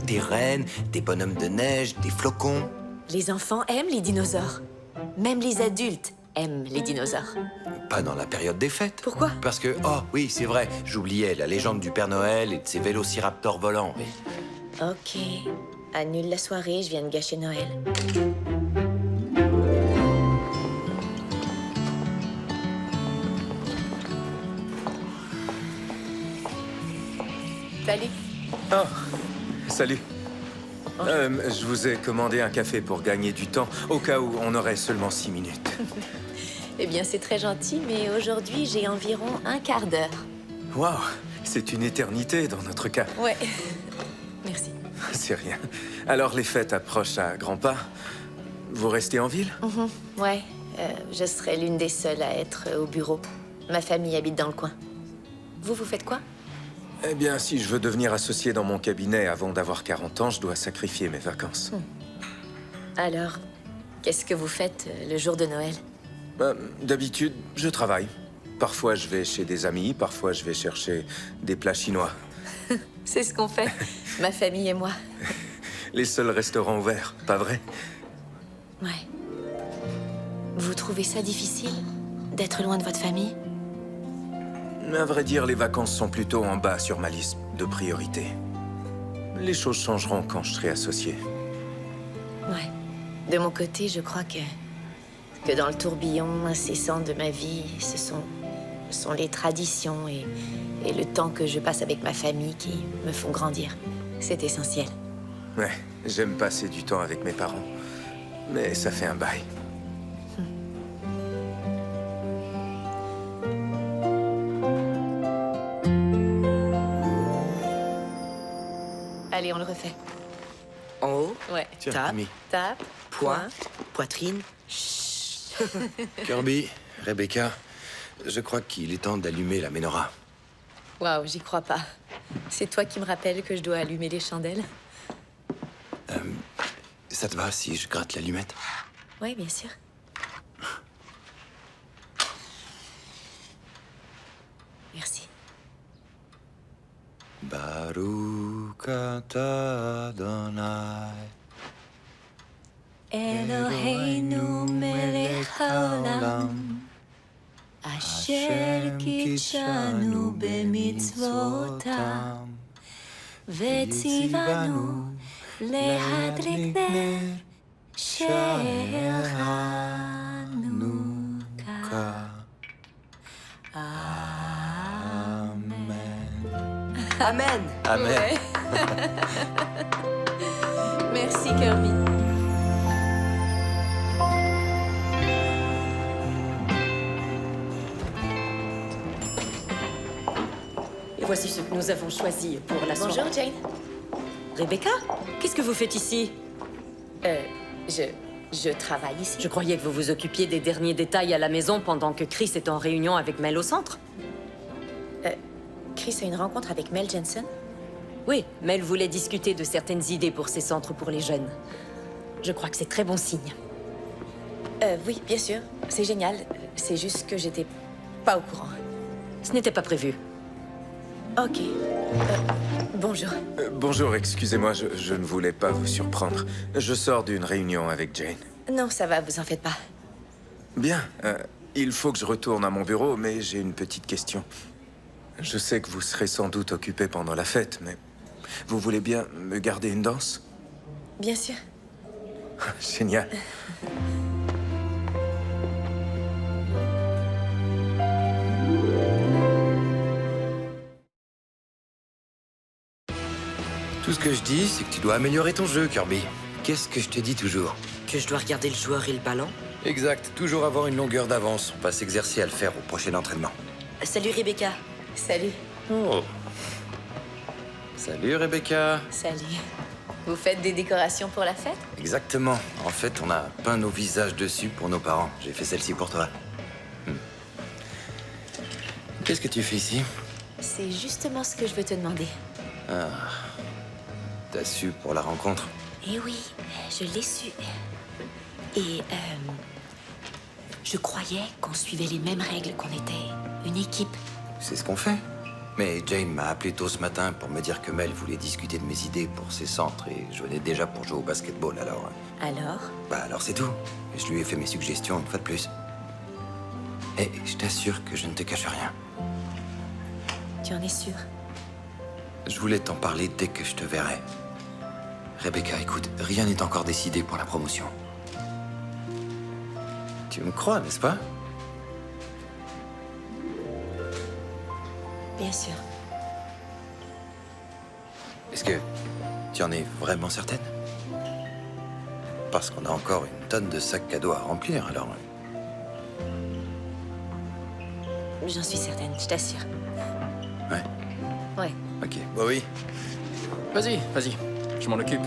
Speaker 3: Des rennes, des bonhommes de neige, des flocons.
Speaker 1: Les enfants aiment les dinosaures. Même les adultes aiment les dinosaures.
Speaker 3: Pas dans la période des fêtes.
Speaker 1: Pourquoi?
Speaker 3: Parce que, oh oui, c'est vrai, j'oubliais la légende du Père Noël et de ses vélociraptors volants. Oui.
Speaker 1: Ok. Annule la soirée, je viens de gâcher Noël. Salut.
Speaker 3: Oh,
Speaker 9: Salut. Je vous ai commandé un café pour gagner du temps, au cas où on aurait seulement 6 minutes.
Speaker 1: Eh bien, c'est très gentil, mais aujourd'hui, j'ai environ un quart d'heure.
Speaker 9: Waouh, c'est une éternité dans notre cas.
Speaker 1: Ouais. Merci.
Speaker 9: C'est rien. Alors, les fêtes approchent à grands pas. Vous restez en ville?
Speaker 1: Ouais, je serai l'une des seules à être au bureau. Ma famille habite dans le coin. Vous faites quoi?
Speaker 9: Eh bien, si je veux devenir associé dans mon cabinet avant d'avoir 40 ans, je dois sacrifier mes vacances.
Speaker 1: Alors, qu'est-ce que vous faites le jour de Noël?
Speaker 9: D'habitude, je travaille. Parfois, je vais chez des amis, parfois, je vais chercher des plats chinois.
Speaker 1: C'est ce qu'on fait, ma famille et moi.
Speaker 9: Les seuls restaurants ouverts, pas vrai?
Speaker 1: Ouais. Vous trouvez ça difficile, d'être loin de votre famille?
Speaker 9: À vrai dire, les vacances sont plutôt en bas sur ma liste de priorités. Les choses changeront quand je serai associé.
Speaker 1: Ouais. De mon côté, je crois que dans le tourbillon incessant de ma vie, ce sont les traditions et le temps que je passe avec ma famille qui me font grandir. C'est essentiel.
Speaker 9: Ouais, j'aime passer du temps avec mes parents. Mais ça fait un bail.
Speaker 1: Allez, on le refait.
Speaker 13: En haut,
Speaker 1: Ouais.
Speaker 3: Tiens,
Speaker 13: tape,
Speaker 3: Amy.
Speaker 1: Tape.
Speaker 13: poing, poitrine.
Speaker 3: Kirby, Rebecca, je crois qu'il est temps d'allumer la menorah.
Speaker 1: Waouh, j'y crois pas. C'est toi qui me rappelle que je dois allumer les chandelles?
Speaker 3: Ça te va si je gratte l'allumette?
Speaker 1: Oui, bien sûr. Merci.
Speaker 3: Baruch atah Adonai.
Speaker 12: Eloheinu melech haolam, asher kitshanu b'mitzvotam, v'tzivanu להדליק נר של חנוכה.
Speaker 13: Amen.
Speaker 3: Amen.
Speaker 1: Ouais. Merci, Kirby.
Speaker 5: Et voici ce que nous avons choisi pour la soirée.
Speaker 1: Bonjour, Jane.
Speaker 5: Rebecca, qu'est-ce que vous faites ici?
Speaker 1: Je travaille ici.
Speaker 5: Je croyais que vous vous occupiez des derniers détails à la maison pendant que Chris est en réunion avec Mel au centre.
Speaker 1: Chris a une rencontre avec Mel Jensen?
Speaker 5: Oui, Mel voulait discuter de certaines idées pour ces centres pour les jeunes. Je crois que c'est très bon signe.
Speaker 1: Oui, bien sûr. C'est génial. C'est juste que j'étais pas au courant.
Speaker 5: Ce n'était pas prévu.
Speaker 1: Ok. Bonjour.
Speaker 9: Bonjour, excusez-moi, je ne voulais pas vous surprendre. Je sors d'une réunion avec Jane.
Speaker 1: Non, ça va, vous en faites pas.
Speaker 9: Bien, il faut que je retourne à mon bureau, mais j'ai une petite question. Je sais que vous serez sans doute occupé pendant la fête, mais vous voulez bien me garder une danse?
Speaker 1: Bien sûr.
Speaker 9: Génial.
Speaker 3: Tout ce que je dis, c'est que tu dois améliorer ton jeu, Kirby. Qu'est-ce que je te dis toujours?
Speaker 13: Que je dois regarder le joueur et le ballon?
Speaker 3: Exact. Toujours avoir une longueur d'avance. On va s'exercer à le faire au prochain entraînement.
Speaker 13: Salut Rebecca.
Speaker 1: Salut.
Speaker 3: Oh. Salut, Rebecca.
Speaker 1: Salut. Vous faites des décorations pour la fête?
Speaker 3: Exactement. En fait, on a peint nos visages dessus pour nos parents. J'ai fait celle-ci pour toi. Qu'est-ce que tu fais ici?
Speaker 1: C'est justement ce que je veux te demander.
Speaker 3: Ah. T'as su pour la rencontre?
Speaker 1: Eh oui, je l'ai su. Et, je croyais qu'on suivait les mêmes règles, qu'on était une équipe.
Speaker 3: C'est ce qu'on fait. Mais Jane m'a appelé tôt ce matin pour me dire que Mel voulait discuter de mes idées pour ses centres et je venais déjà pour jouer au basketball, alors...
Speaker 1: Alors?
Speaker 3: Bah alors c'est tout. Je lui ai fait mes suggestions une fois de plus. Et je t'assure que je ne te cache rien.
Speaker 1: Tu en es sûr?
Speaker 3: Je voulais t'en parler dès que je te verrai. Rebecca, écoute, rien n'est encore décidé pour la promotion. Tu me crois, n'est-ce pas?
Speaker 1: Bien sûr.
Speaker 3: Est-ce que Tu en es vraiment certaine? Parce qu'on a encore une tonne de sacs cadeaux à remplir, alors...
Speaker 1: J'en suis certaine, je t'assure.
Speaker 3: Ouais?
Speaker 1: Ouais.
Speaker 3: Ok. Bah oui.
Speaker 8: Vas-y, vas-y. Je m'en occupe.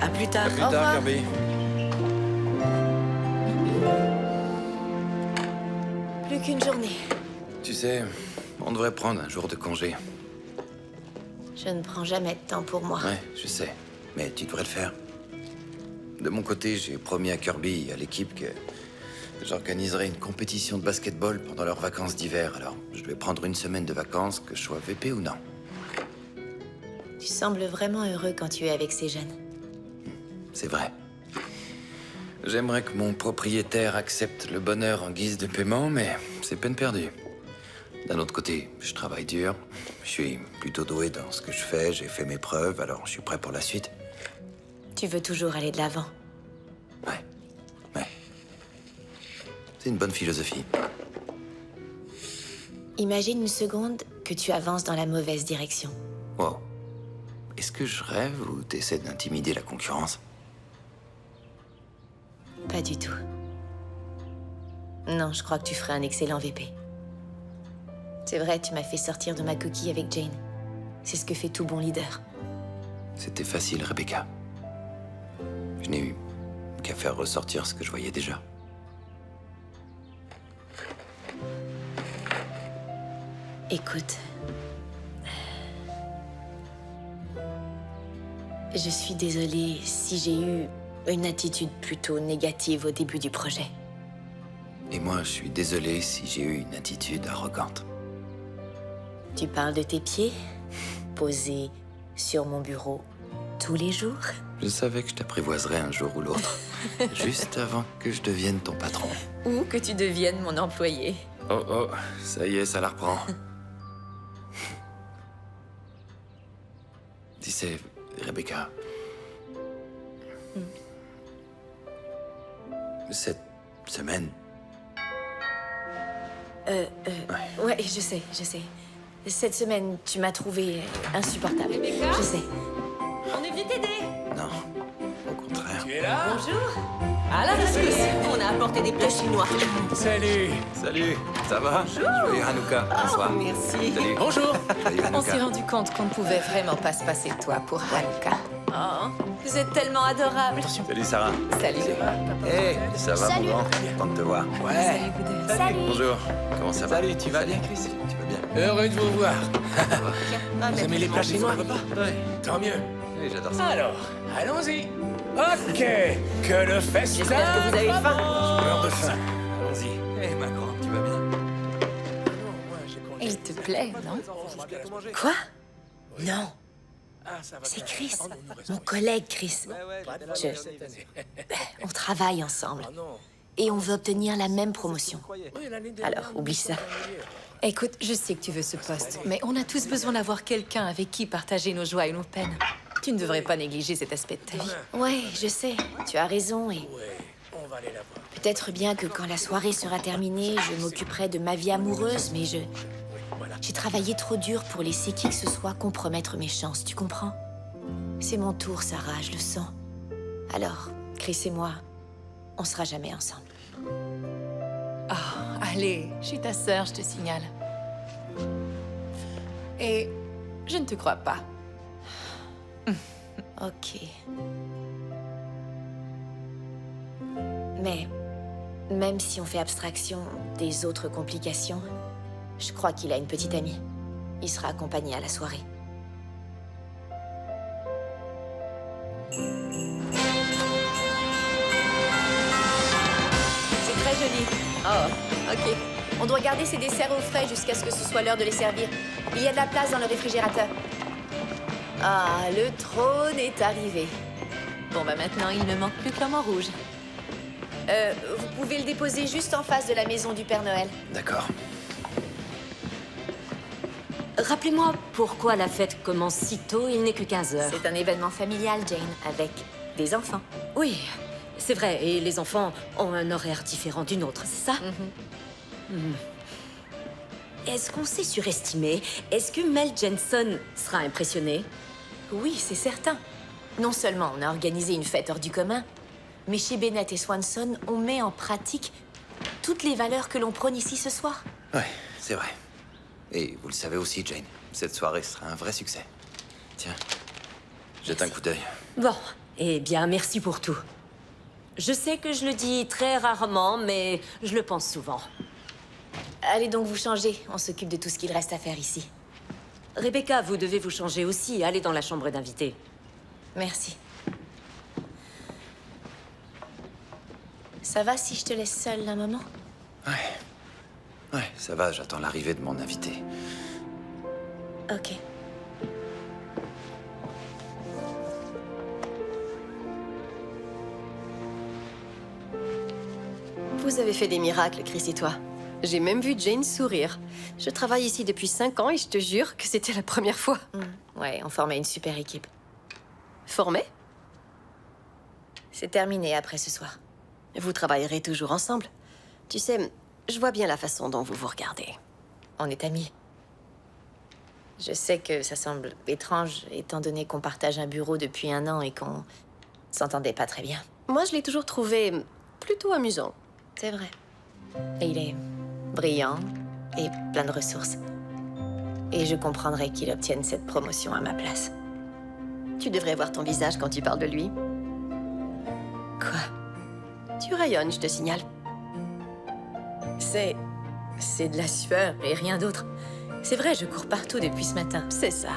Speaker 4: À plus tard.
Speaker 3: À plus tard, Kirby.
Speaker 1: Plus qu'une journée.
Speaker 3: Tu sais, on devrait prendre un jour de congé.
Speaker 1: Je ne prends jamais de temps pour moi.
Speaker 3: Ouais, je sais. Mais tu devrais le faire. De mon côté, j'ai promis à Kirby et à l'équipe que j'organiserai une compétition de basketball pendant leurs vacances d'hiver. Alors, je vais prendre une semaine de vacances, que je sois VP ou non.
Speaker 1: Tu sembles vraiment heureux quand tu es avec ces jeunes.
Speaker 3: C'est vrai. J'aimerais que mon propriétaire accepte le bonheur en guise de paiement, mais c'est peine perdue. D'un autre côté, je travaille dur. Je suis plutôt doué dans ce que je fais. J'ai fait mes preuves, alors je suis prêt pour la suite.
Speaker 1: Tu veux toujours aller de l'avant.
Speaker 3: Ouais. C'est une bonne philosophie.
Speaker 1: Imagine une seconde que tu avances dans la mauvaise direction.
Speaker 3: Wow. Est-ce que je rêve ou t'essaies d'intimider la concurrence?
Speaker 1: Pas du tout. Non, je crois que tu ferais un excellent VP. C'est vrai, tu m'as fait sortir de ma coquille avec Jane. C'est ce que fait tout bon leader.
Speaker 3: C'était facile, Rebecca. Je n'ai eu qu'à faire ressortir ce que je voyais déjà.
Speaker 1: Écoute. Je suis désolée si j'ai eu une attitude plutôt négative au début du projet.
Speaker 3: Et moi, je suis désolé si j'ai eu une attitude arrogante.
Speaker 1: Tu parles de tes pieds, posés sur mon bureau tous les jours?
Speaker 3: Je savais que je t'apprivoiserais un jour ou l'autre. Juste avant que je devienne ton patron.
Speaker 1: Ou que tu deviennes mon employé.
Speaker 3: Oh, oh, ça y est, ça la reprend. Tu sais, Rebecca... Cette semaine...
Speaker 1: Ouais, je sais. Cette semaine, tu m'as trouvé insupportable.
Speaker 2: Rebecca?
Speaker 1: Je sais.
Speaker 2: On est vite aidé.
Speaker 3: Non, au contraire.
Speaker 6: Tu es là?
Speaker 2: Bonjour. À la rescousse. On a apporté des plats chinois.
Speaker 6: Salut.
Speaker 3: Salut, ça va? Joyeux Hanouka, bonsoir.
Speaker 2: Merci.
Speaker 3: Salut.
Speaker 6: Bonjour.
Speaker 3: Joyeux
Speaker 2: On s'est
Speaker 3: Hanouka.
Speaker 2: rendu compte qu'on ne pouvait vraiment pas se passer de toi pour Hanouka. Oh, vous êtes tellement adorable.
Speaker 3: Salut Sarah.
Speaker 2: Salut.
Speaker 3: Hey, ça va
Speaker 11: Salut.
Speaker 3: mon grand? Content de te voir.
Speaker 6: Ouais.
Speaker 11: Salut.
Speaker 3: Bonjour, comment ça va?
Speaker 6: Salut, tu vas bien, Chris?
Speaker 3: Tu vas bien?
Speaker 6: Heureux de vous voir.
Speaker 2: Ah,
Speaker 6: Vous aimez les plats chinois? Ouais. Tant mieux.
Speaker 3: Oui, j'adore ça.
Speaker 6: Alors, allons-y. Ok, que le festin.
Speaker 4: J'espère que vous avez faim.
Speaker 6: Je meurs de faim.
Speaker 3: Allons-y. Hé, ma grande, tu vas bien?
Speaker 2: Il te plaît, non?
Speaker 1: Quoi? Non. C'est Chris, mon collègue Chris. On travaille ensemble. Et on veut obtenir la même promotion. Alors, oublie ça.
Speaker 2: Écoute, je sais que tu veux ce poste, mais on a tous besoin d'avoir quelqu'un avec qui partager nos joies et nos peines. Tu ne devrais pas négliger cet aspect de ta vie.
Speaker 1: Ouais, je sais. Tu as raison et...
Speaker 6: On va aller la voir.
Speaker 1: Peut-être bien que quand la soirée sera terminée, je m'occuperai de ma vie amoureuse, mais j'ai travaillé trop dur pour laisser qui que ce soit compromettre mes chances, tu comprends? C'est mon tour, Sarah, je le sens. Alors, Chris et moi, on sera jamais ensemble.
Speaker 2: Ah, allez, je suis ta sœur, je te signale. Et je ne te crois pas.
Speaker 1: Ok. Mais, même si on fait abstraction des autres complications, je crois qu'il a une petite amie. Il sera accompagné à la soirée. C'est très joli. Oh, ok. On doit garder ces desserts au frais jusqu'à ce que ce soit l'heure de les servir. Il y a de la place dans le réfrigérateur. Ah, le trône est arrivé.
Speaker 2: Bon, bah maintenant, il ne manque plus que l'homme rouge.
Speaker 1: Vous pouvez le déposer juste en face de la maison du Père Noël.
Speaker 3: D'accord.
Speaker 5: Rappelez-moi pourquoi la fête commence si tôt, il n'est que 15 heures.
Speaker 1: C'est un événement familial, Jane, avec des enfants.
Speaker 5: Oui, c'est vrai, et les enfants ont un horaire différent du nôtre, c'est ça? Est-ce qu'on s'est surestimé? Est-ce que Mel Jensen sera impressionnée?
Speaker 1: Oui, c'est certain. Non seulement on a organisé une fête hors du commun, mais chez Bennett et Swanson, on met en pratique toutes les valeurs que l'on prône ici ce soir.
Speaker 3: Ouais, c'est vrai. Et vous le savez aussi, Jane, cette soirée sera un vrai succès. Tiens, jette un coup d'œil.
Speaker 5: Bon, eh bien, merci pour tout. Je sais que je le dis très rarement, mais je le pense souvent.
Speaker 1: Allez donc vous changer, on s'occupe de tout ce qu'il reste à faire ici.
Speaker 5: Rebecca, vous devez vous changer aussi. Allez dans la chambre d'invité.
Speaker 1: Merci. Ça va si je te laisse seule un moment?
Speaker 3: Ouais, ça va, j'attends l'arrivée de mon invité.
Speaker 1: Ok.
Speaker 4: Vous avez fait des miracles, Chris et toi. J'ai même vu Jane sourire. Je travaille ici depuis 5 ans et je te jure que c'était la première fois.
Speaker 1: Ouais, on formait une super équipe.
Speaker 4: Formée?
Speaker 1: C'est terminé après ce soir.
Speaker 4: Vous travaillerez toujours ensemble. Tu sais, je vois bien la façon dont vous vous regardez.
Speaker 1: On est amis. Je sais que ça semble étrange, étant donné qu'on partage un bureau depuis 1 an et qu'on s'entendait pas très bien.
Speaker 4: Moi, je l'ai toujours trouvé plutôt amusant.
Speaker 1: C'est vrai. Et il est brillant et plein de ressources. Et je comprendrais qu'il obtienne cette promotion à ma place.
Speaker 4: Tu devrais voir ton visage quand tu parles de lui.
Speaker 1: Quoi?
Speaker 4: Tu rayonnes, je te signale.
Speaker 1: C'est de la sueur et rien d'autre. C'est vrai, je cours partout depuis ce matin.
Speaker 4: C'est ça.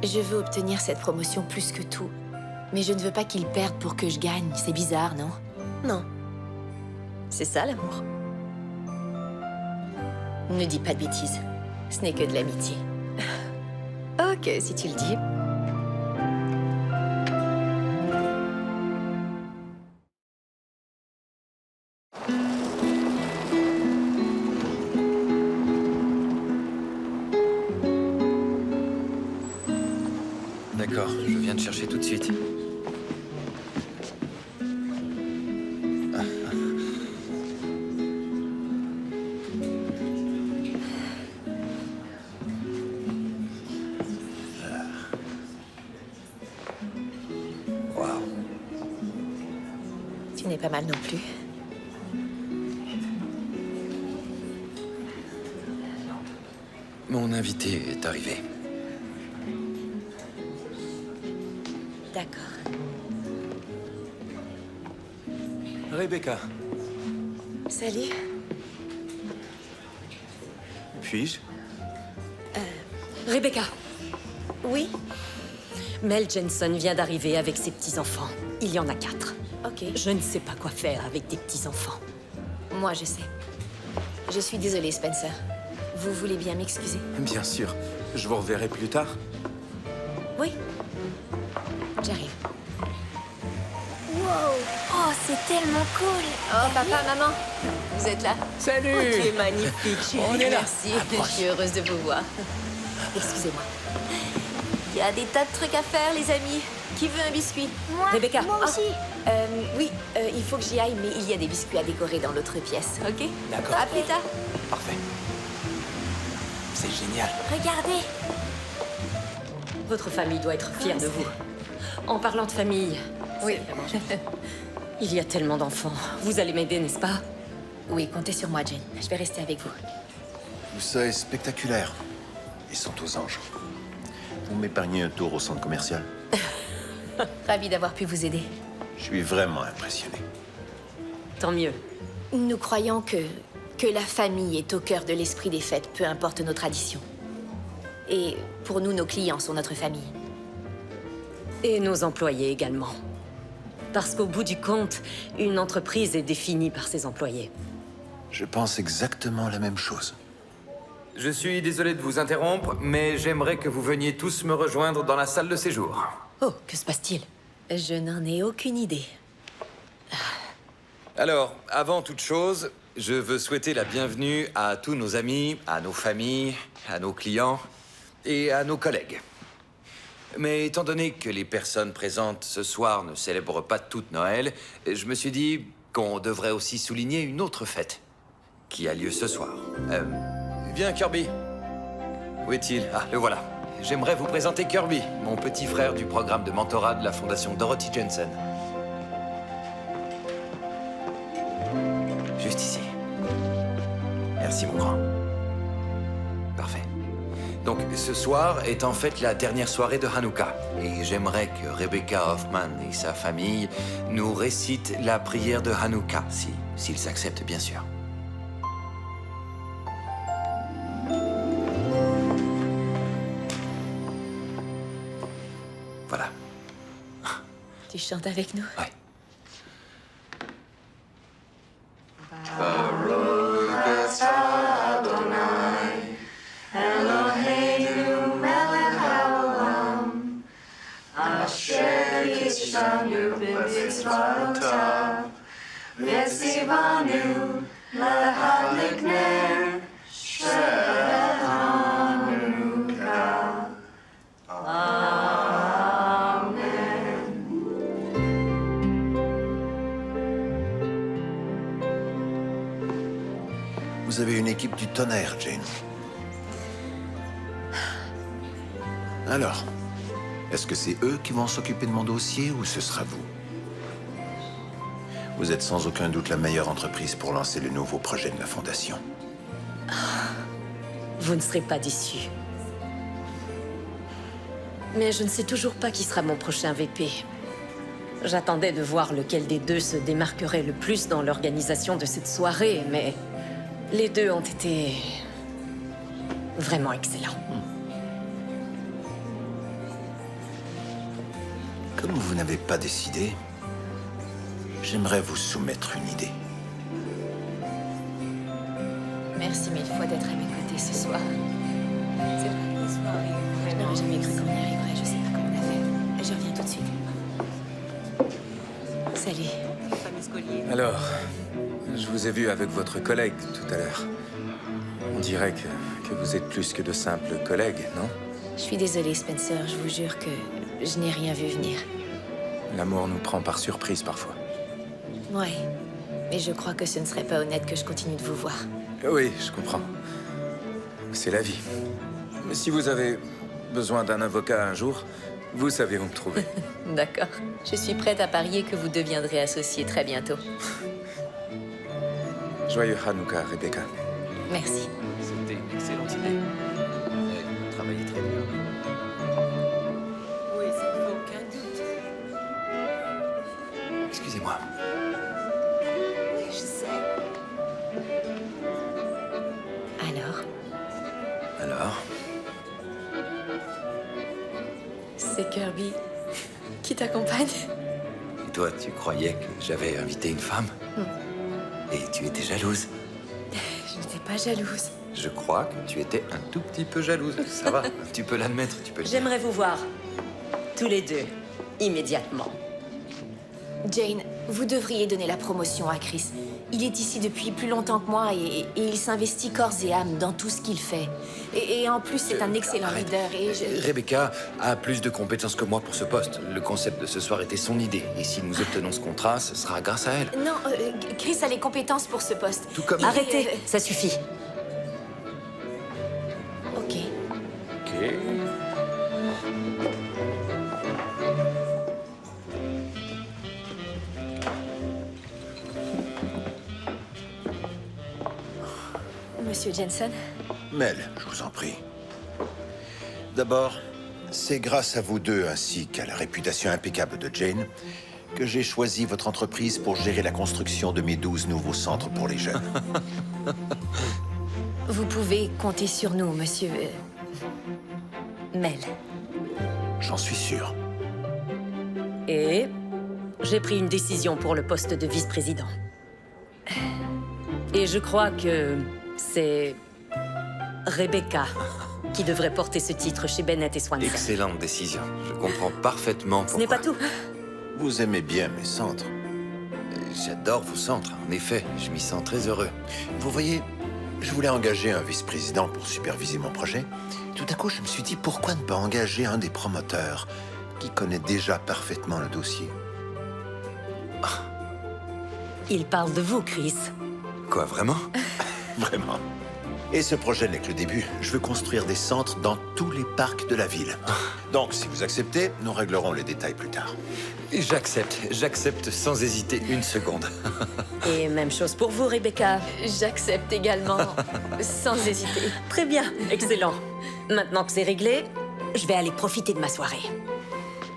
Speaker 1: Je veux obtenir cette promotion plus que tout. Mais je ne veux pas qu'il perde pour que je gagne. C'est bizarre, non?
Speaker 4: Non. C'est ça, l'amour.
Speaker 1: Ne dis pas de bêtises. Ce n'est que de l'amitié.
Speaker 4: Ok, si tu le dis.
Speaker 3: D'accord, je viens de chercher tout de suite. Waouh.
Speaker 1: Tu n'es pas mal non plus.
Speaker 3: Mon invité est arrivé.
Speaker 1: D'accord.
Speaker 9: Rebecca.
Speaker 1: Salut.
Speaker 9: Puis-je?
Speaker 5: Rebecca,
Speaker 1: Oui?
Speaker 5: Mel Jensen vient d'arriver avec ses petits-enfants. Il y en a 4.
Speaker 1: Ok.
Speaker 5: Je ne sais pas quoi faire avec des petits-enfants.
Speaker 1: Moi, je sais. Je suis désolée, Spencer. Vous voulez bien m'excuser?
Speaker 9: Bien sûr. Je vous reverrai plus tard.
Speaker 1: Oui. J'arrive.
Speaker 11: Wow! Oh, c'est tellement cool!
Speaker 1: Oh, papa, maman, vous êtes là?
Speaker 6: Salut!
Speaker 1: Oh, tu es magnifique, chérie.
Speaker 6: On est là.
Speaker 1: Merci, je suis heureuse de vous voir. Excusez-moi. Il y a des tas de trucs à faire, les amis. Qui veut un biscuit?
Speaker 11: Moi,
Speaker 1: Rebecca.
Speaker 11: moi aussi.
Speaker 1: Oui, il faut que j'y aille, mais il y a des biscuits à décorer dans l'autre pièce, ok?
Speaker 6: D'accord.
Speaker 1: À plus tard.
Speaker 6: Parfait. C'est génial.
Speaker 11: Regardez.
Speaker 5: Votre famille doit être fière de vous. En parlant de famille,
Speaker 1: Oui.
Speaker 5: il y a tellement d'enfants. Vous allez m'aider, n'est-ce pas?
Speaker 1: Oui, comptez sur moi, Jane. Je vais rester avec vous.
Speaker 16: Tout ça est spectaculaire. Ils sont aux anges. Vous m'épargnez un tour au centre commercial?
Speaker 1: Ravie d'avoir pu vous aider.
Speaker 16: Je suis vraiment impressionné.
Speaker 5: Tant mieux.
Speaker 1: Nous croyons que la famille est au cœur de l'esprit des fêtes, peu importe nos traditions. Et pour nous, nos clients sont notre famille.
Speaker 5: Et nos employés également. Parce qu'au bout du compte, une entreprise est définie par ses employés.
Speaker 16: Je pense exactement la même chose.
Speaker 3: Je suis désolé de vous interrompre, mais j'aimerais que vous veniez tous me rejoindre dans la salle de séjour.
Speaker 5: Oh, que se passe-t-il?
Speaker 1: Je n'en ai aucune idée.
Speaker 3: Alors, avant toute chose, je veux souhaiter la bienvenue à tous nos amis, à nos familles, à nos clients et à nos collègues. Mais étant donné que les personnes présentes ce soir ne célèbrent pas toutes Noël, je me suis dit qu'on devrait aussi souligner une autre fête qui a lieu ce soir. Viens, Kirby. Où est-il? Ah, le voilà. J'aimerais vous présenter Kirby, mon petit frère du programme de mentorat de la fondation Dorothy Jensen. Juste ici. Merci, mon grand. Parfait. Donc, ce soir est en fait la dernière soirée de Hanouka. Et j'aimerais que Rebecca Hoffman et sa famille nous récitent la prière de Hanouka, s'ils acceptent, bien sûr. Voilà.
Speaker 1: Tu chantes avec nous?
Speaker 3: Ouais.
Speaker 16: Vous avez une équipe du tonnerre, Jane. Alors, est-ce que c'est eux qui vont s'occuper de mon dossier ou ce sera vous? Vous êtes sans aucun doute la meilleure entreprise pour lancer le nouveau projet de la Fondation.
Speaker 5: Vous ne serez pas déçus. Mais je ne sais toujours pas qui sera mon prochain VP. J'attendais de voir lequel des deux se démarquerait le plus dans l'organisation de cette soirée, mais les deux ont été vraiment excellents.
Speaker 16: Comme vous n'avez pas décidé, j'aimerais vous soumettre une idée.
Speaker 1: Merci mille fois d'être à mes côtés ce soir. C'est vrai que les soirées... Je n'aurais jamais cru qu'on y arriverait. Je sais pas comment on a fait. Je reviens tout de suite. Salut.
Speaker 9: Alors, je vous ai vu avec votre collègue tout à l'heure. On dirait que vous êtes plus que de simples collègues, non?
Speaker 1: Je suis désolée, Spencer. Je vous jure que je n'ai rien vu venir.
Speaker 9: L'amour nous prend par surprise parfois.
Speaker 1: Ouais. Mais je crois que ce ne serait pas honnête que je continue de vous voir.
Speaker 9: Oui, je comprends. C'est la vie. Mais si vous avez besoin d'un avocat un jour, vous savez où me trouver.
Speaker 1: D'accord. Je suis prête à parier que vous deviendrez associés très bientôt.
Speaker 9: Joyeux Hanouka, Rebecca.
Speaker 1: Merci.
Speaker 3: C'était une excellente idée. Vous travaillez très dur.
Speaker 2: Oui, ça ne fait aucun doute.
Speaker 3: Excusez-moi.
Speaker 1: Oui, je sais.
Speaker 3: Alors?
Speaker 1: C'est Kirby qui t'accompagne.
Speaker 3: Et toi, tu croyais que j'avais invité une femme? Et tu étais jalouse?
Speaker 1: Je n'étais pas jalouse.
Speaker 3: Je crois que tu étais un tout petit peu jalouse. Ça va, tu peux l'admettre, tu peux le dire.
Speaker 5: J'aimerais vous voir, tous les deux, immédiatement.
Speaker 1: Jane, vous devriez donner la promotion à Chris. Il est ici depuis plus longtemps que moi et il s'investit corps et âme dans tout ce qu'il fait. Et en plus, c'est un excellent leader et je...
Speaker 3: Rebecca a plus de compétences que moi pour ce poste. Le concept de ce soir était son idée. Et si nous obtenons ce contrat, ce sera grâce à elle.
Speaker 1: Non, Chris a les compétences pour ce poste.
Speaker 3: Tout comme...
Speaker 5: Arrêtez, ça suffit.
Speaker 1: Ok.
Speaker 3: Ok.
Speaker 1: Monsieur Jensen?
Speaker 16: Mel, je vous en prie. D'abord, c'est grâce à vous deux ainsi qu'à la réputation impeccable de Jane que j'ai choisi votre entreprise pour gérer la construction de mes 12 nouveaux centres pour les jeunes.
Speaker 1: Vous pouvez compter sur nous, monsieur... Mel.
Speaker 16: J'en suis sûr.
Speaker 5: Et j'ai pris une décision pour le poste de vice-président. Et je crois que c'est Rebecca qui devrait porter ce titre chez Bennett et Swanson.
Speaker 3: Excellente décision. Je comprends parfaitement pourquoi.
Speaker 5: Ce n'est pas tout.
Speaker 16: Vous aimez bien mes centres.
Speaker 3: J'adore vos centres, en effet. Je m'y sens très heureux.
Speaker 16: Vous voyez, je voulais engager un vice-président pour superviser mon projet. Tout à coup, je me suis dit, pourquoi ne pas engager un des promoteurs qui connaît déjà parfaitement le dossier?
Speaker 5: Il parle de vous, Chris.
Speaker 3: Quoi, vraiment?
Speaker 16: Vraiment. Et ce projet n'est que le début. Je veux construire des centres dans tous les parcs de la ville. Donc, si vous acceptez, nous réglerons les détails plus tard.
Speaker 3: J'accepte sans hésiter une seconde.
Speaker 5: Et même chose pour vous, Rebecca.
Speaker 1: J'accepte également, sans hésiter.
Speaker 5: Très bien, excellent. Maintenant que c'est réglé, je vais aller profiter de ma soirée.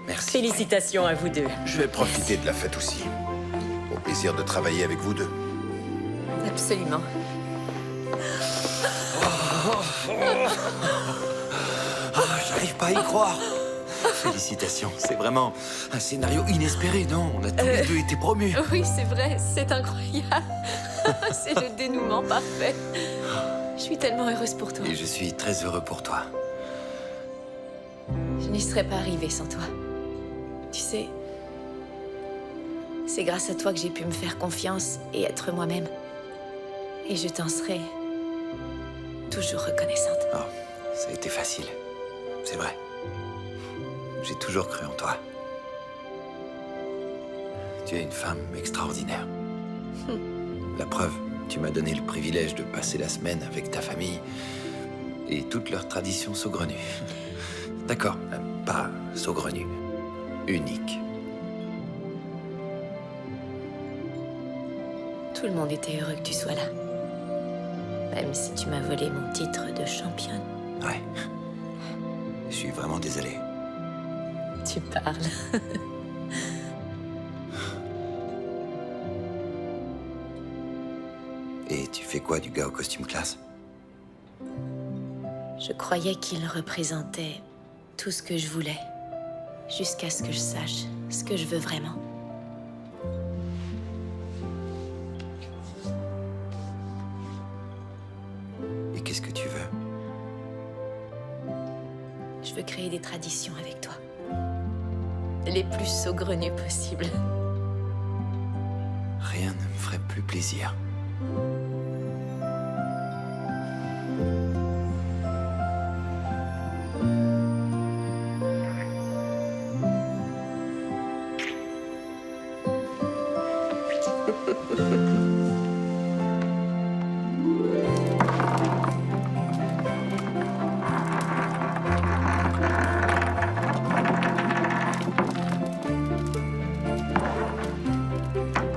Speaker 3: Merci.
Speaker 5: Félicitations à vous deux.
Speaker 16: Je vais profiter de la fête aussi. Au plaisir de travailler avec vous deux.
Speaker 1: Absolument.
Speaker 3: J'arrive pas à y croire. Félicitations, c'est vraiment un scénario inespéré, non? On a tous les deux été promus.
Speaker 1: Oui, c'est vrai, c'est incroyable. C'est le dénouement parfait. Je suis tellement heureuse pour toi.
Speaker 3: Et je suis très heureux pour toi.
Speaker 1: Je n'y serais pas arrivée sans toi. Tu sais, c'est grâce à toi que j'ai pu me faire confiance et être moi-même. Et je t'en serai toujours reconnaissante.
Speaker 3: Oh, ça a été facile. C'est vrai. J'ai toujours cru en toi. Tu es une femme extraordinaire. La preuve, tu m'as donné le privilège de passer la semaine avec ta famille et toutes leurs traditions saugrenues. D'accord, pas saugrenues, uniques.
Speaker 1: Tout le monde était heureux que tu sois là. Même si tu m'as volé mon titre de championne.
Speaker 3: Ouais. Je suis vraiment désolé.
Speaker 1: Tu parles.
Speaker 3: Et tu fais quoi du gars au costume classe?
Speaker 1: Je croyais qu'il représentait tout ce que je voulais. Jusqu'à ce que je sache ce que je veux vraiment.
Speaker 3: Et qu'est-ce que tu veux?
Speaker 1: Je veux créer des traditions avec toi. Les plus saugrenues possibles.
Speaker 3: Rien ne me ferait plus plaisir.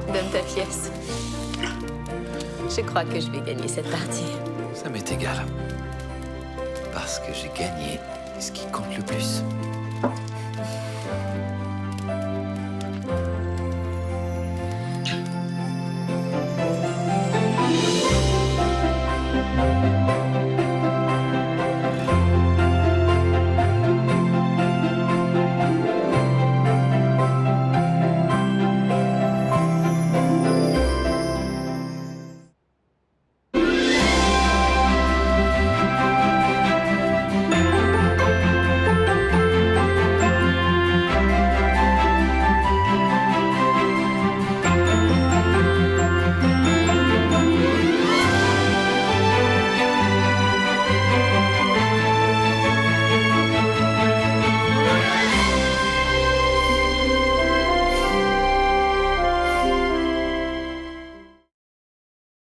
Speaker 1: Donne ta pièce. Je crois que je vais gagner cette partie.
Speaker 3: Ça m'est égal. Parce que j'ai gagné ce qui compte le plus.